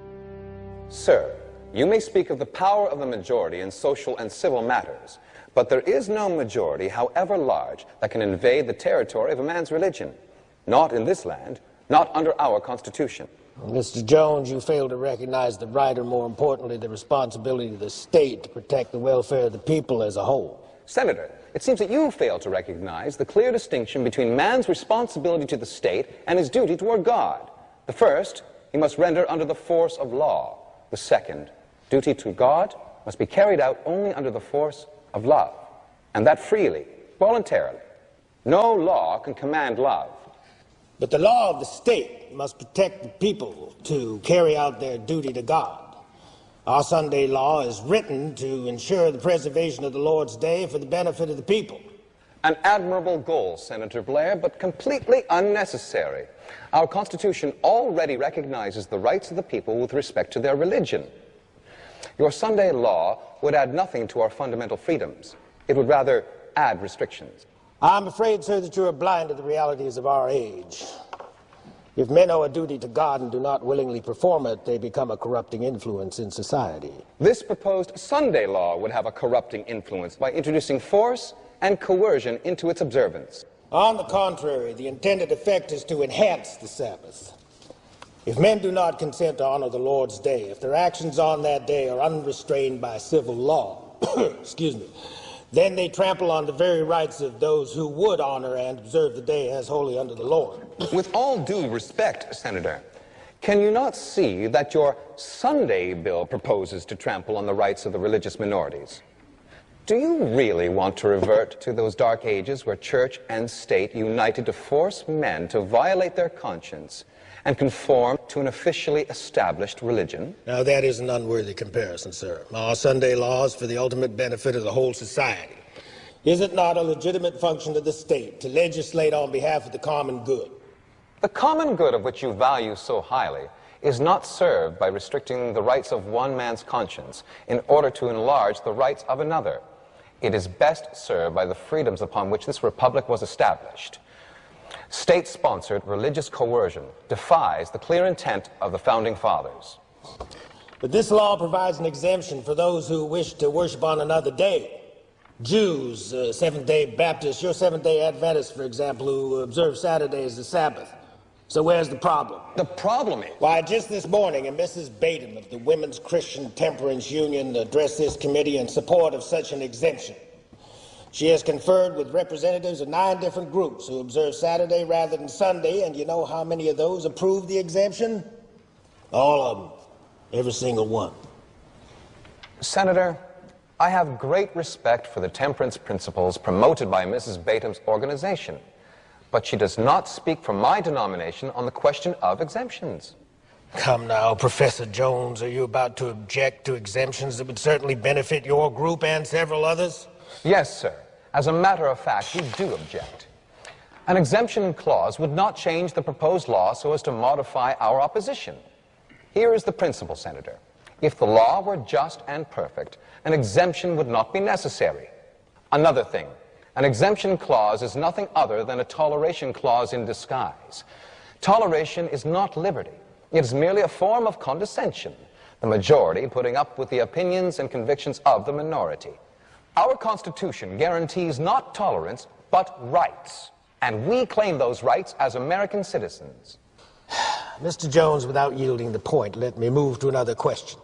Sir, you may speak of the power of the majority in social and civil matters, but there is no majority, however large, that can invade the territory of a man's religion. Not in this land, not under our Constitution. Mr. Jones, you fail to recognize the right, or more importantly, the responsibility of the state to protect the welfare of the people as a whole. Senator, it seems that you fail to recognize the clear distinction between man's responsibility to the state and his duty toward God. The first, he must render under the force of law. The second, duty to God, must be carried out only under the force of love, and that freely, voluntarily. No law can command love. But the law of the state must protect the people to carry out their duty to God. Our Sunday law is written to ensure the preservation of the Lord's Day for the benefit of the people. An admirable goal, Senator Blair, but completely unnecessary. Our Constitution already recognizes the rights of the people with respect to their religion. Your Sunday law would add nothing to our fundamental freedoms. It would rather add restrictions. I'm afraid, sir, that you are blind to the realities of our age. If men owe a duty to God and do not willingly perform it, they become a corrupting influence in society. This proposed Sunday law would have a corrupting influence by introducing force and coercion into its observance. On the contrary, the intended effect is to enhance the Sabbath. If men do not consent to honor the Lord's Day, if their actions on that day are unrestrained by civil law, excuse me, then they trample on the very rights of those who would honor and observe the day as holy unto the Lord. With all due respect, Senator, can you not see that your Sunday bill proposes to trample on the rights of the religious minorities? Do you really want to revert to those dark ages where church and state united to force men to violate their conscience and conform to an officially established religion? Now, that is an unworthy comparison, sir. Our Sunday law is for the ultimate benefit of the whole society. Is it not a legitimate function of the state to legislate on behalf of the common good? The common good of which you value so highly is not served by restricting the rights of one man's conscience in order to enlarge the rights of another. It is best served by the freedoms upon which this republic was established. State-sponsored religious coercion defies the clear intent of the Founding Fathers. But this law provides an exemption for those who wish to worship on another day. Jews, Seventh-day Baptists, your Seventh-day Adventists, for example, who observe Saturday as the Sabbath. So where's the problem? The problem is... Why, just this morning, Mrs. Batem of the Women's Christian Temperance Union addressed this committee in support of such an exemption. She has conferred with representatives of 9 different groups who observe Saturday rather than Sunday, and you know how many of those approved the exemption? All of them. Every single one. Senator, I have great respect for the temperance principles promoted by Mrs. Batem's organization, but she does not speak for my denomination on the question of exemptions. Come now, Professor Jones, are you about to object to exemptions that would certainly benefit your group and several others? Yes, sir. As a matter of fact, we do object. An exemption clause would not change the proposed law so as to modify our opposition. Here is the principle, Senator. If the law were just and perfect, an exemption would not be necessary. Another thing, an exemption clause is nothing other than a toleration clause in disguise. Toleration is not liberty. It is merely a form of condescension, the majority putting up with the opinions and convictions of the minority. Our Constitution guarantees not tolerance, but rights. And we claim those rights as American citizens. Mr. Jones, without yielding the point, let me move to another question.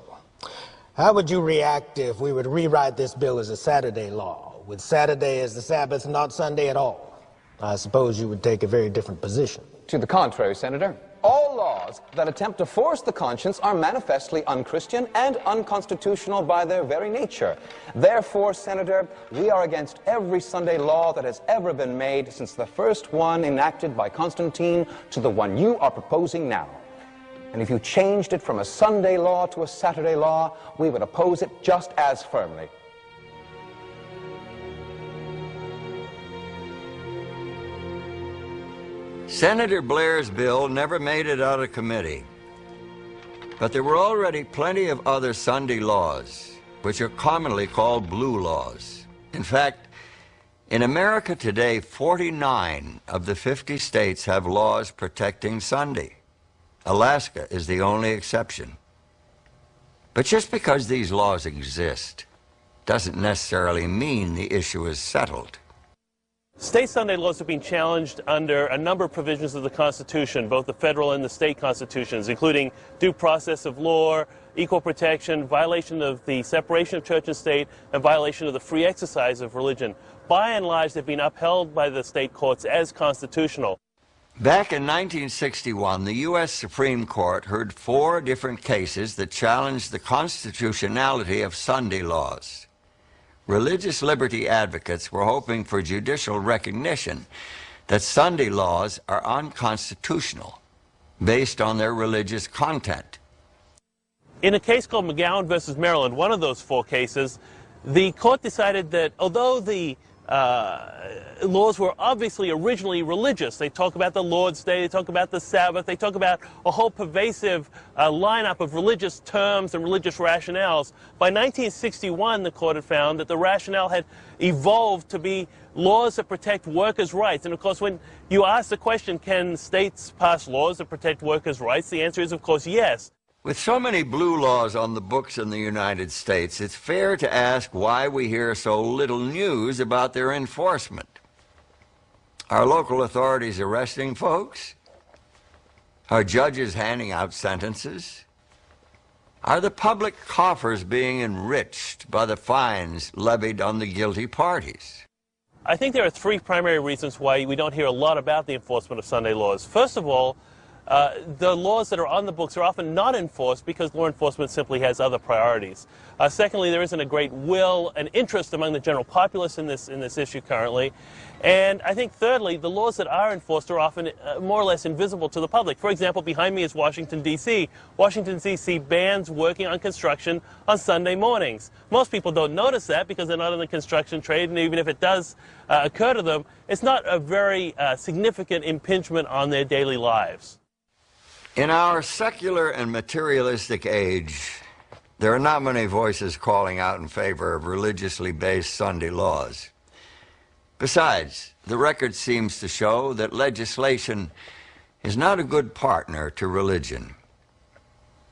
How would you react if we were to rewrite this bill as a Saturday law, with Saturday as the Sabbath, not Sunday at all? I suppose you would take a very different position. To the contrary, Senator. All laws that attempt to force the conscience are manifestly unchristian and unconstitutional by their very nature. Therefore, Senator, we are against every Sunday law that has ever been made since the first one enacted by Constantine to the one you are proposing now. And if you changed it from a Sunday law to a Saturday law, we would oppose it just as firmly. Senator Blair's bill never made it out of committee. But there were already plenty of other Sunday laws, which are commonly called blue laws. In fact, In America today, 49 of the 50 states have laws protecting Sunday. Alaska is the only exception. But just because these laws exist doesn't necessarily mean the issue is settled. State Sunday laws have been challenged under a number of provisions of the Constitution, both the federal and the state constitutions, including due process of law, equal protection, violation of the separation of church and state, and violation of the free exercise of religion. By and large, they've been upheld by the state courts as constitutional. Back in 1961, the U.S. Supreme Court heard 4 different cases that challenged the constitutionality of Sunday laws. Religious liberty advocates were hoping for judicial recognition that Sunday laws are unconstitutional based on their religious content. In a case called McGowan versus Maryland, one of those 4 cases, the court decided that although the laws were obviously originally religious, they talk about the Lord's Day, they talk about the Sabbath, they talk about a whole pervasive lineup of religious terms and religious rationales. By 1961, the court had found that the rationale had evolved to be laws that protect workers' rights. And of course, when you ask the question, can states pass laws that protect workers' rights, the answer is, of course, yes. With so many blue laws on the books in the United States, it's fair to ask why we hear so little news about their enforcement. Are local authorities arresting folks? Are judges handing out sentences? Are the public coffers being enriched by the fines levied on the guilty parties? I think there are 3 primary reasons why we don't hear a lot about the enforcement of Sunday laws. First of all, the laws that are on the books are often not enforced because law enforcement simply has other priorities. Secondly, there isn't a great will and interest among the general populace in this issue currently. And I think thirdly, the laws that are enforced are often more or less invisible to the public. For example, behind me is Washington, D.C. Washington, D.C. bans working on construction on Sunday mornings. Most people don't notice that because they're not in the construction trade, and even if it does occur to them, it's not a very significant impingement on their daily lives. In our secular and materialistic age, there are not many voices calling out in favor of religiously based Sunday laws. Besides, the record seems to show that legislation is not a good partner to religion.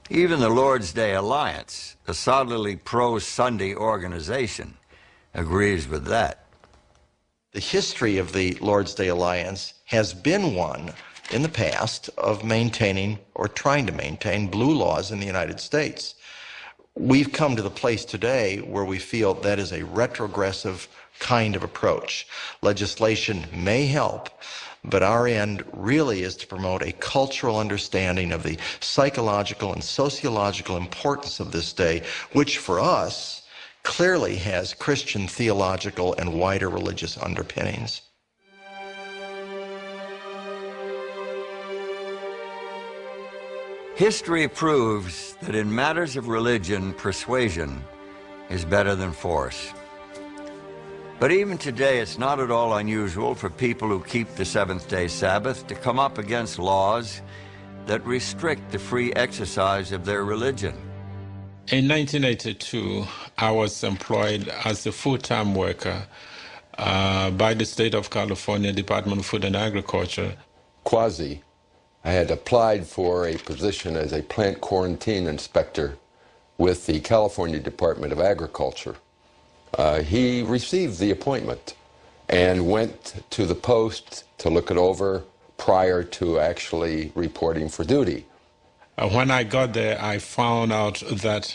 Even the Lord's Day Alliance, a solidly pro-Sunday organization, agrees with that. The history of the Lord's Day Alliance has been one in the past of maintaining or trying to maintain blue laws in the United States. We've come to the place today where we feel that is a retrogressive kind of approach. Legislation may help, but our end really is to promote a cultural understanding of the psychological and sociological importance of this day, which for us clearly has Christian theological and wider religious underpinnings. History proves that in matters of religion, persuasion is better than force. But even today, it's not at all unusual for people who keep the seventh-day Sabbath to come up against laws that restrict the free exercise of their religion. In 1982, I was employed as a full-time worker by the state of California Department of Food and Agriculture. Quasi. I had applied for a position as a plant quarantine inspector with the California Department of Agriculture. He received the appointment and went to the post to look it over prior to actually reporting for duty. When I got there, I found out that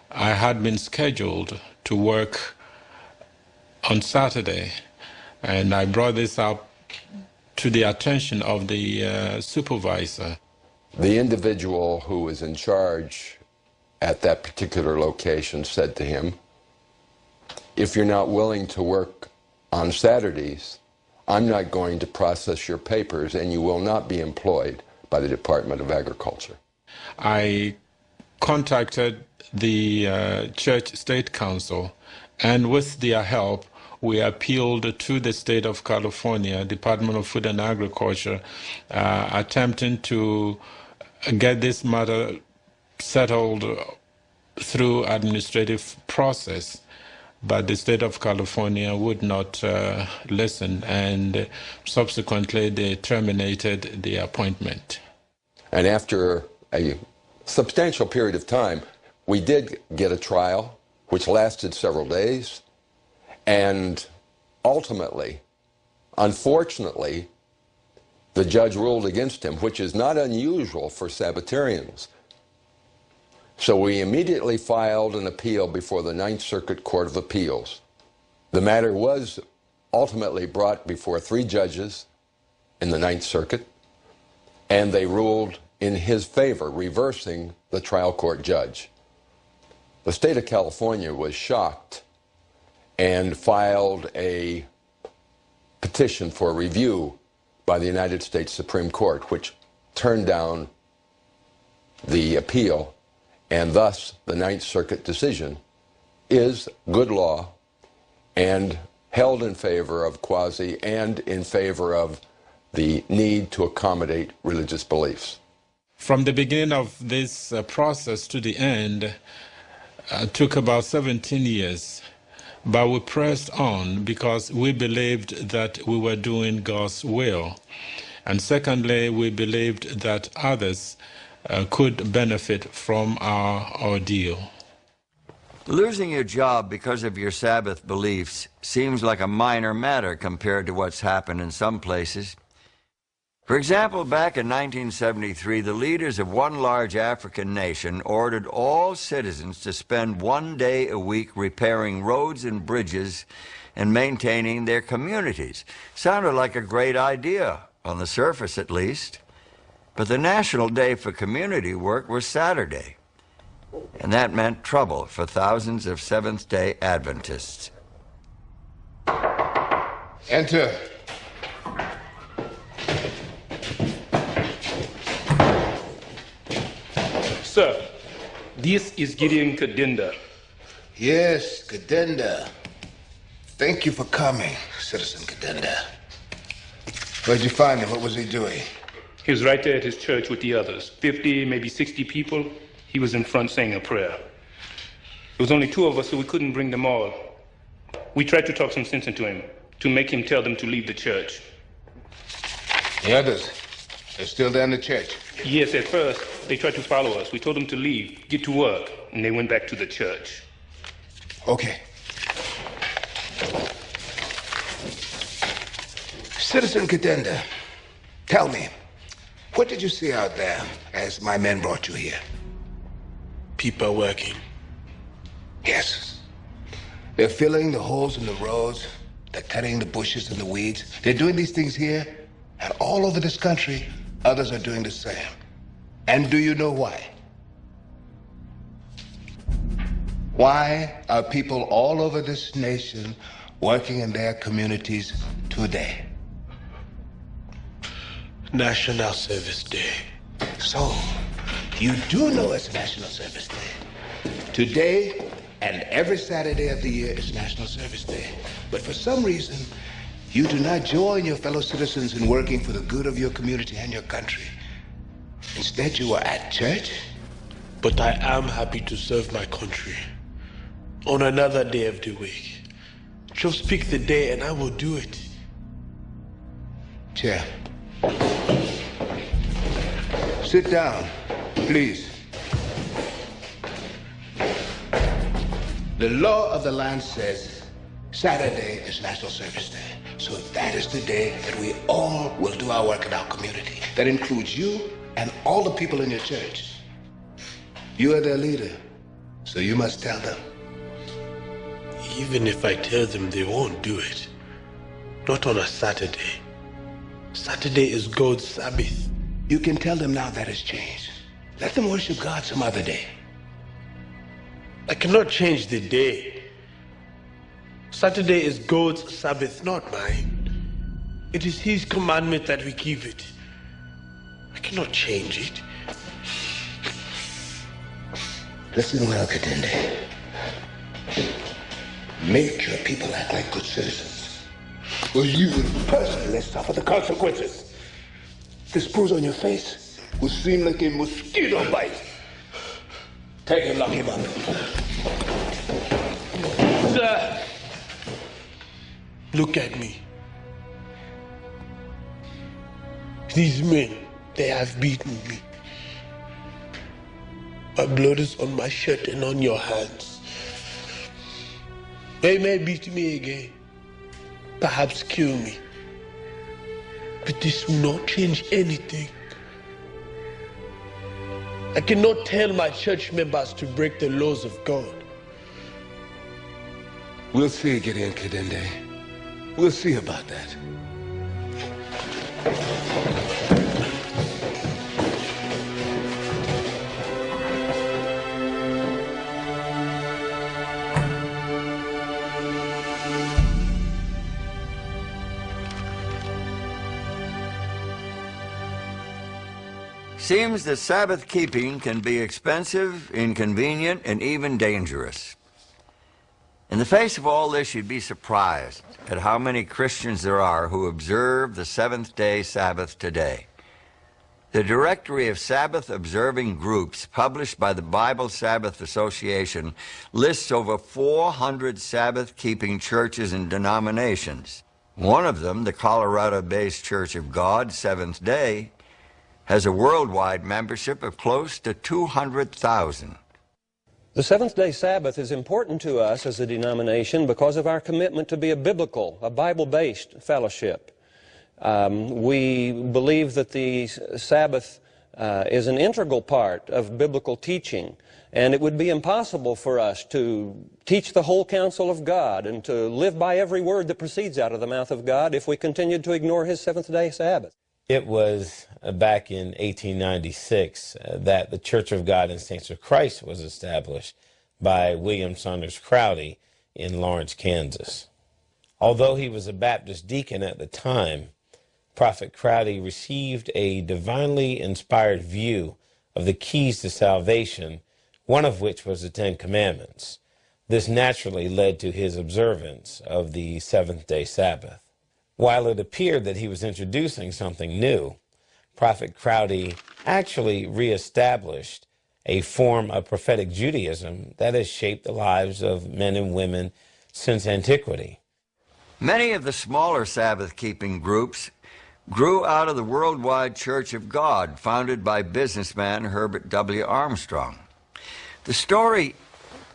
I had been scheduled to work on Saturday, and I brought this up to the attention of the supervisor. The individual who was in charge at that particular location said to him, "If you're not willing to work on Saturdays, I'm not going to process your papers and you will not be employed by the Department of Agriculture." I contacted the Church State Council, and with their help, we appealed to the state of California, Department of Food and Agriculture, attempting to get this matter settled through administrative process. but the state of California would not listen, and subsequently they terminated the appointment. And after a substantial period of time, we did get a trial, which lasted several days, and ultimately, unfortunately, the judge ruled against him, which is not unusual for Sabbatarians. So we immediately filed an appeal before the Ninth Circuit Court of Appeals. The matter was ultimately brought before 3 judges in the Ninth Circuit, and they ruled in his favor, reversing the trial court judge. The state of California was shocked and filed a petition for review by the United States Supreme Court, which turned down the appeal, and thus the Ninth Circuit decision is good law and held in favor of quasi and in favor of the need to accommodate religious beliefs. From the beginning of this process to the end, took about 17 years, but we pressed on because we believed that we were doing God's will. And secondly, we believed that others could benefit from our ordeal. Losing your job because of your Sabbath beliefs seems like a minor matter compared to what's happened in some places. For example, back in 1973, the leaders of one large African nation ordered all citizens to spend 1 day a week repairing roads and bridges and maintaining their communities. Sounded like a great idea, on the surface at least. But the national day for community work was Saturday, and that meant trouble for thousands of Seventh-day Adventists. Enter. Sir, this is Gideon Kadinda. Yes, Kadinda. Thank you for coming, Citizen Kadinda. Where'd you find him? What was he doing? He was right there at his church with the others. 50, maybe 60 people. He was in front saying a prayer. There was only 2 of us, so we couldn't bring them all. We tried to talk some sense into him, to make him tell them to leave the church. The others, they're still there in the church? Yes, at first, they tried to follow us. We told them to leave, get to work, and they went back to the church. Okay. Citizen Kadinda, tell me, what did you see out there as my men brought you here? People working. Yes. They're filling the holes in the roads. They're cutting the bushes and the weeds. They're doing these things here, and all over this country, others are doing the same. And do you know why? Why are people all over this nation working in their communities today? National Service Day. So, you do know it's National Service Day. Today and every Saturday of the year is National Service Day. But for some reason, you do not join your fellow citizens in working for the good of your community and your country. Instead, you are at church. But I am happy to serve my country on another day of the week. Just pick the day and I will do it. Chair. Sit down, please. The law of the land says Saturday is National Service Day. So that is the day that we all will do our work in our community. That includes you and all the people in your church. You are their leader, so you must tell them. Even if I tell them, they won't do it. Not on a Saturday. Saturday is God's Sabbath. You can tell them now that has changed. Let them worship God some other day. I cannot change the day. Saturday is God's Sabbath, not mine. It is His commandment that we keep it. I cannot change it. Listen well, Kadinda. Make your people act like good citizens, or you will personally suffer the consequences. This bruise on your face will seem like a mosquito bite. Take him, lock him up. Sir, look at me. These men, they have beaten me. My blood is on my shirt and on your hands. They may beat me again, perhaps kill me. But this will not change anything. I cannot tell my church members to break the laws of God. We'll see, Gideon Kadende. We'll see about that. Seems that Sabbath keeping can be expensive, inconvenient, and even dangerous. In the face of all this, you'd be surprised at how many Christians there are who observe the seventh-day Sabbath today. The Directory of Sabbath-observing groups published by the Bible Sabbath Association lists over 400 Sabbath-keeping churches and denominations. One of them, the Colorado-based Church of God, Seventh Day, has a worldwide membership of close to 200,000. The Seventh-day Sabbath is important to us as a denomination because of our commitment to be a biblical, a Bible-based fellowship. We believe that the Sabbath is an integral part of biblical teaching, and it would be impossible for us to teach the whole counsel of God and to live by every word that proceeds out of the mouth of God if we continued to ignore His seventh-day Sabbath. It was back in 1896 that the Church of God and Saints of Christ was established by William Saunders Crowdy in Lawrence, Kansas. Although he was a Baptist deacon at the time, Prophet Crowdy received a divinely inspired view of the keys to salvation, one of which was the Ten Commandments. This naturally led to his observance of the seventh-day Sabbath. While it appeared that he was introducing something new, Prophet Crowdy actually reestablished a form of prophetic Judaism that has shaped the lives of men and women since antiquity. Many of the smaller Sabbath-keeping groups grew out of the Worldwide Church of God, founded by businessman Herbert W. Armstrong. The story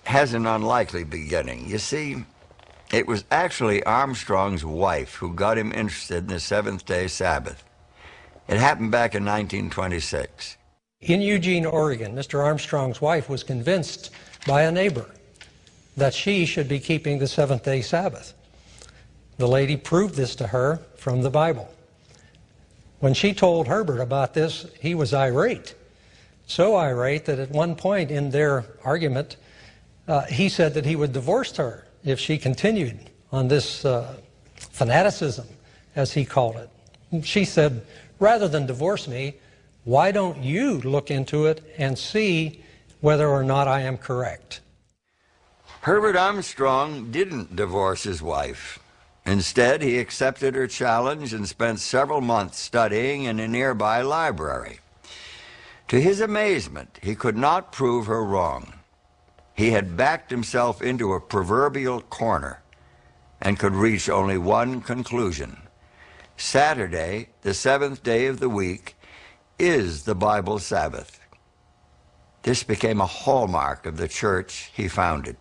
has an unlikely beginning. You see, it was actually Armstrong's wife who got him interested in the seventh-day Sabbath. It happened back in 1926. In Eugene, Oregon, Mr. Armstrong's wife was convinced by a neighbor that she should be keeping the seventh-day Sabbath. The lady proved this to her from the Bible. When she told Herbert about this, he was irate. So irate that at one point in their argument, he said that he would divorce her if she continued on this fanaticism, as he called it. She said, rather than divorce me, why don't you look into it and see whether or not I am correct? Herbert Armstrong didn't divorce his wife. Instead, he accepted her challenge and spent several months studying in a nearby library. To his amazement, he could not prove her wrong. He had backed himself into a proverbial corner and could reach only one conclusion. Saturday, the seventh day of the week, is the Bible Sabbath. This became a hallmark of the church he founded.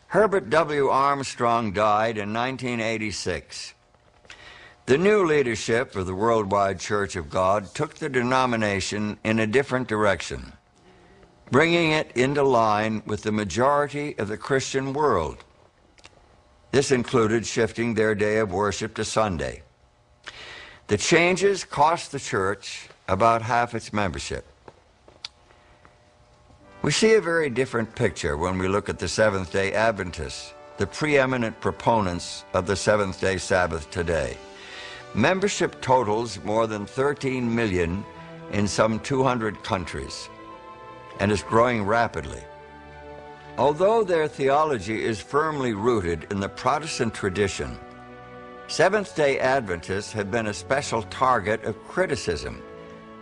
Herbert W. Armstrong died in 1986. The new leadership of the Worldwide Church of God took the denomination in a different direction, bringing it into line with the majority of the Christian world. This included shifting their day of worship to Sunday. The changes cost the church about half its membership. We see a very different picture when we look at the Seventh-day Adventists, the preeminent proponents of the seventh-day Sabbath today. Membership totals more than 13 million in some 200 countries and is growing rapidly. Although their theology is firmly rooted in the Protestant tradition, Seventh-day Adventists have been a special target of criticism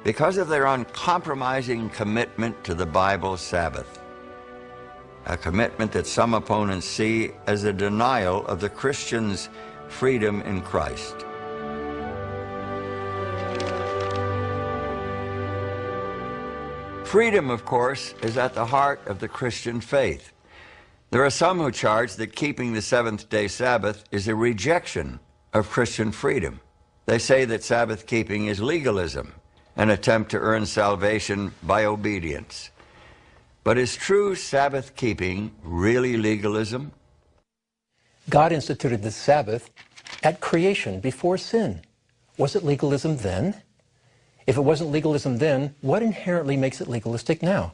because of their uncompromising commitment to the Bible Sabbath. a commitment that some opponents see as a denial of the Christian's freedom in Christ. Freedom, of course, is at the heart of the Christian faith. There are some who charge that keeping the seventh-day Sabbath is a rejection of Christian freedom. They say that Sabbath keeping is legalism, an attempt to earn salvation by obedience. But is true Sabbath keeping really legalism? God instituted the Sabbath at creation, before sin. Was it legalism then? If it wasn't legalism then, what inherently makes it legalistic now?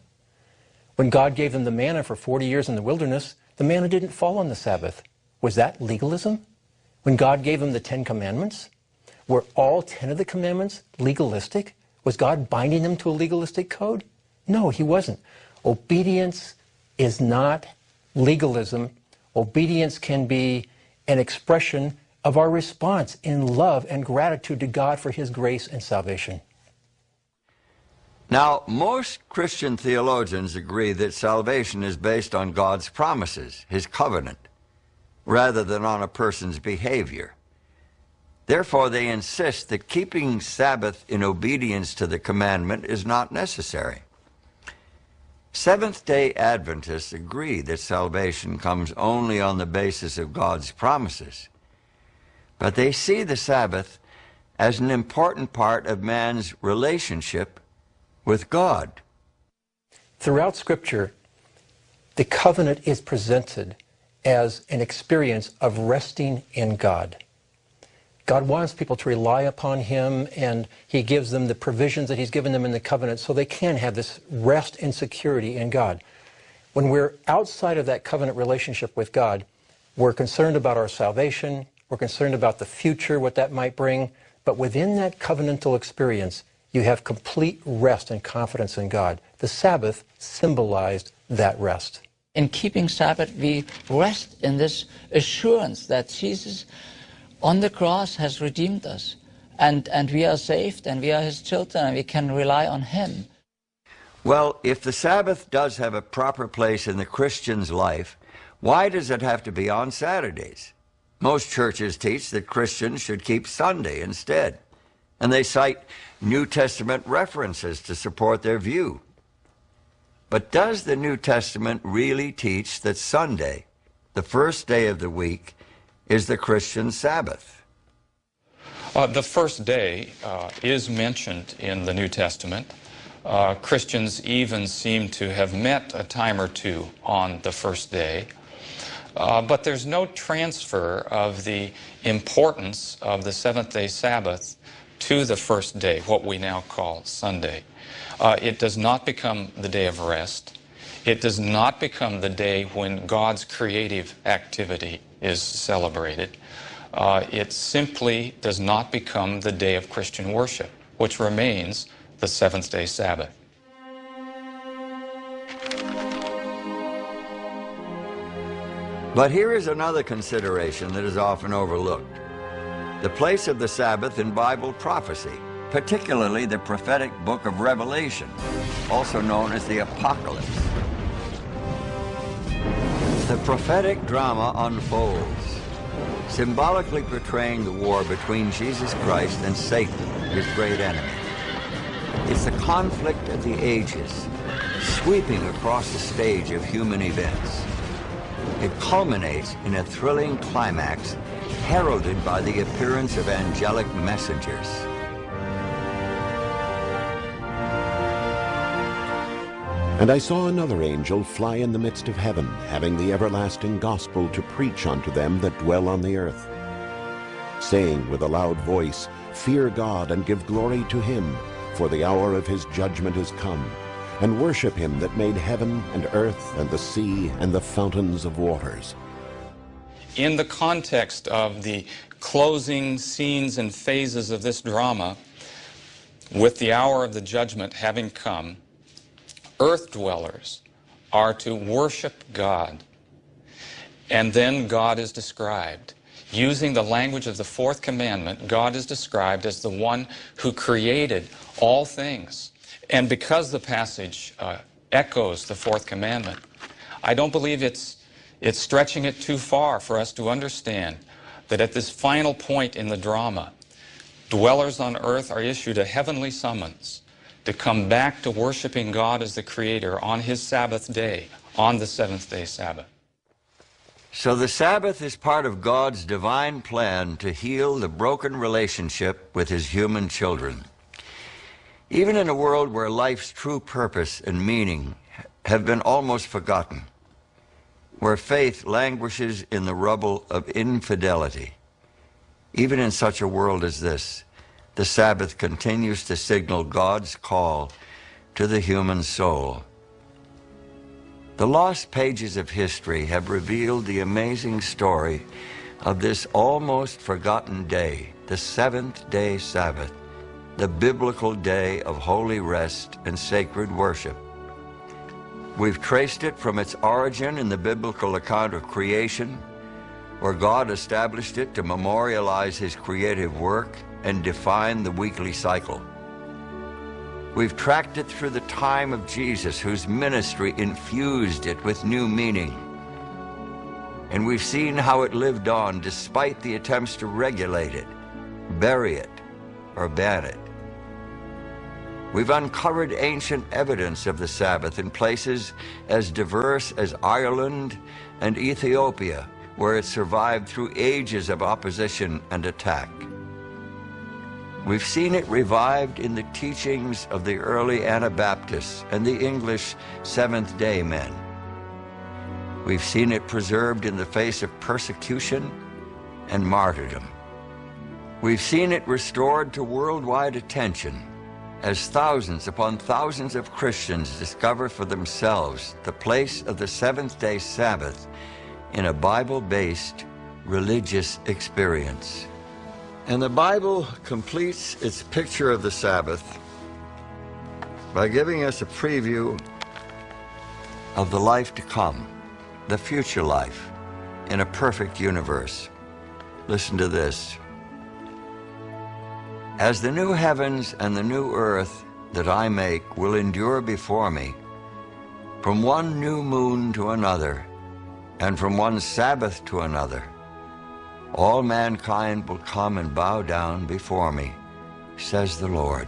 When God gave them the manna for 40 years in the wilderness, the manna didn't fall on the Sabbath. Was that legalism? When God gave them the 10 Commandments, were all 10 of the commandments legalistic? Was God binding them to a legalistic code? No, he wasn't. Obedience is not legalism. Obedience can be an expression of our response in love and gratitude to God for his grace and salvation. Now, most Christian theologians agree that salvation is based on God's promises, his covenant, rather than on a person's behavior. Therefore, they insist that keeping Sabbath in obedience to the commandment is not necessary. Seventh-day Adventists agree that salvation comes only on the basis of God's promises, but they see the Sabbath as an important part of man's relationship with God. Throughout Scripture, the covenant is presented as an experience of resting in God. God wants people to rely upon him, and he gives them the provisions that he's given them in the covenant so they can have this rest and security in God. When we're outside of that covenant relationship with God, we're concerned about our salvation, we're concerned about the future, what that might bring, but within that covenantal experience, you have complete rest and confidence in God. The Sabbath symbolized that rest. In keeping Sabbath, we rest in this assurance that Jesus on the cross has redeemed us, and we are saved, and we are his children, and we can rely on him. Well, if the Sabbath does have a proper place in the Christian's life, why does it have to be on Saturdays? Most churches teach that Christians should keep Sunday instead, and they cite New Testament references to support their view. But does the New Testament really teach that Sunday, the first day of the week, is the Christian Sabbath? The first day is mentioned in the New Testament. Christians even seem to have met a time or two on the first day. But there's no transfer of the importance of the seventh-day Sabbath to the first day, what we now call Sunday. It does not become the day of rest. It does not become the day when God's creative activity is celebrated. It simply does not become the day of Christian worship, which remains the seventh-day Sabbath. But here is another consideration that is often overlooked: the place of the Sabbath in Bible prophecy, particularly the prophetic book of Revelation, also known as the Apocalypse. The prophetic drama unfolds, symbolically portraying the war between Jesus Christ and Satan, his great enemy. It's the conflict of the ages, sweeping across the stage of human events. It culminates in a thrilling climax heralded by the appearance of angelic messengers. And I saw another angel fly in the midst of heaven, having the everlasting gospel to preach unto them that dwell on the earth, saying with a loud voice, Fear God, and give glory to him, for the hour of his judgment is come, and worship him that made heaven and earth and the sea and the fountains of waters. In the context of the closing scenes and phases of this drama, with the hour of the judgment having come, earth dwellers are to worship God. And then God is described. Using the language of the fourth commandment, God is described as the one who created all things. And because the passage echoes the fourth commandment, I don't believe it's stretching it too far for us to understand that at this final point in the drama, dwellers on earth are issued a heavenly summons to come back to worshiping God as the Creator on His Sabbath day, on the seventh-day Sabbath. So the Sabbath is part of God's divine plan to heal the broken relationship with His human children. Even in a world where life's true purpose and meaning have been almost forgotten, where faith languishes in the rubble of infidelity, even in such a world as this, the Sabbath continues to signal God's call to the human soul. The lost pages of history have revealed the amazing story of this almost forgotten day, the seventh-day Sabbath, the biblical day of holy rest and sacred worship. We've traced it from its origin in the biblical account of creation, where God established it to memorialize His creative work and define the weekly cycle. We've tracked it through the time of Jesus, whose ministry infused it with new meaning. And we've seen how it lived on despite the attempts to regulate it, bury it, or ban it. We've uncovered ancient evidence of the Sabbath in places as diverse as Ireland and Ethiopia, where it survived through ages of opposition and attack. We've seen it revived in the teachings of the early Anabaptists and the English Seventh-day men. We've seen it preserved in the face of persecution and martyrdom. We've seen it restored to worldwide attention as thousands upon thousands of Christians discover for themselves the place of the seventh-day Sabbath in a Bible-based religious experience. And the Bible completes its picture of the Sabbath by giving us a preview of the life to come, the future life, in a perfect universe. Listen to this. As the new heavens and the new earth that I make will endure before me, from one new moon to another, and from one Sabbath to another, all mankind will come and bow down before me, says the Lord.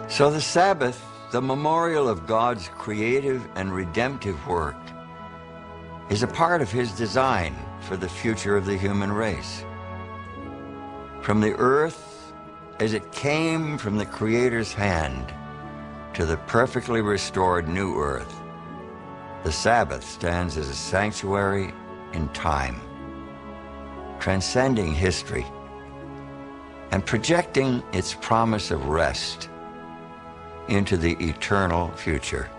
So the Sabbath, the memorial of God's creative and redemptive work, is a part of His design for the future of the human race. From the earth, as it came from the Creator's hand, to the perfectly restored new earth, the Sabbath stands as a sanctuary in time, transcending history and projecting its promise of rest into the eternal future.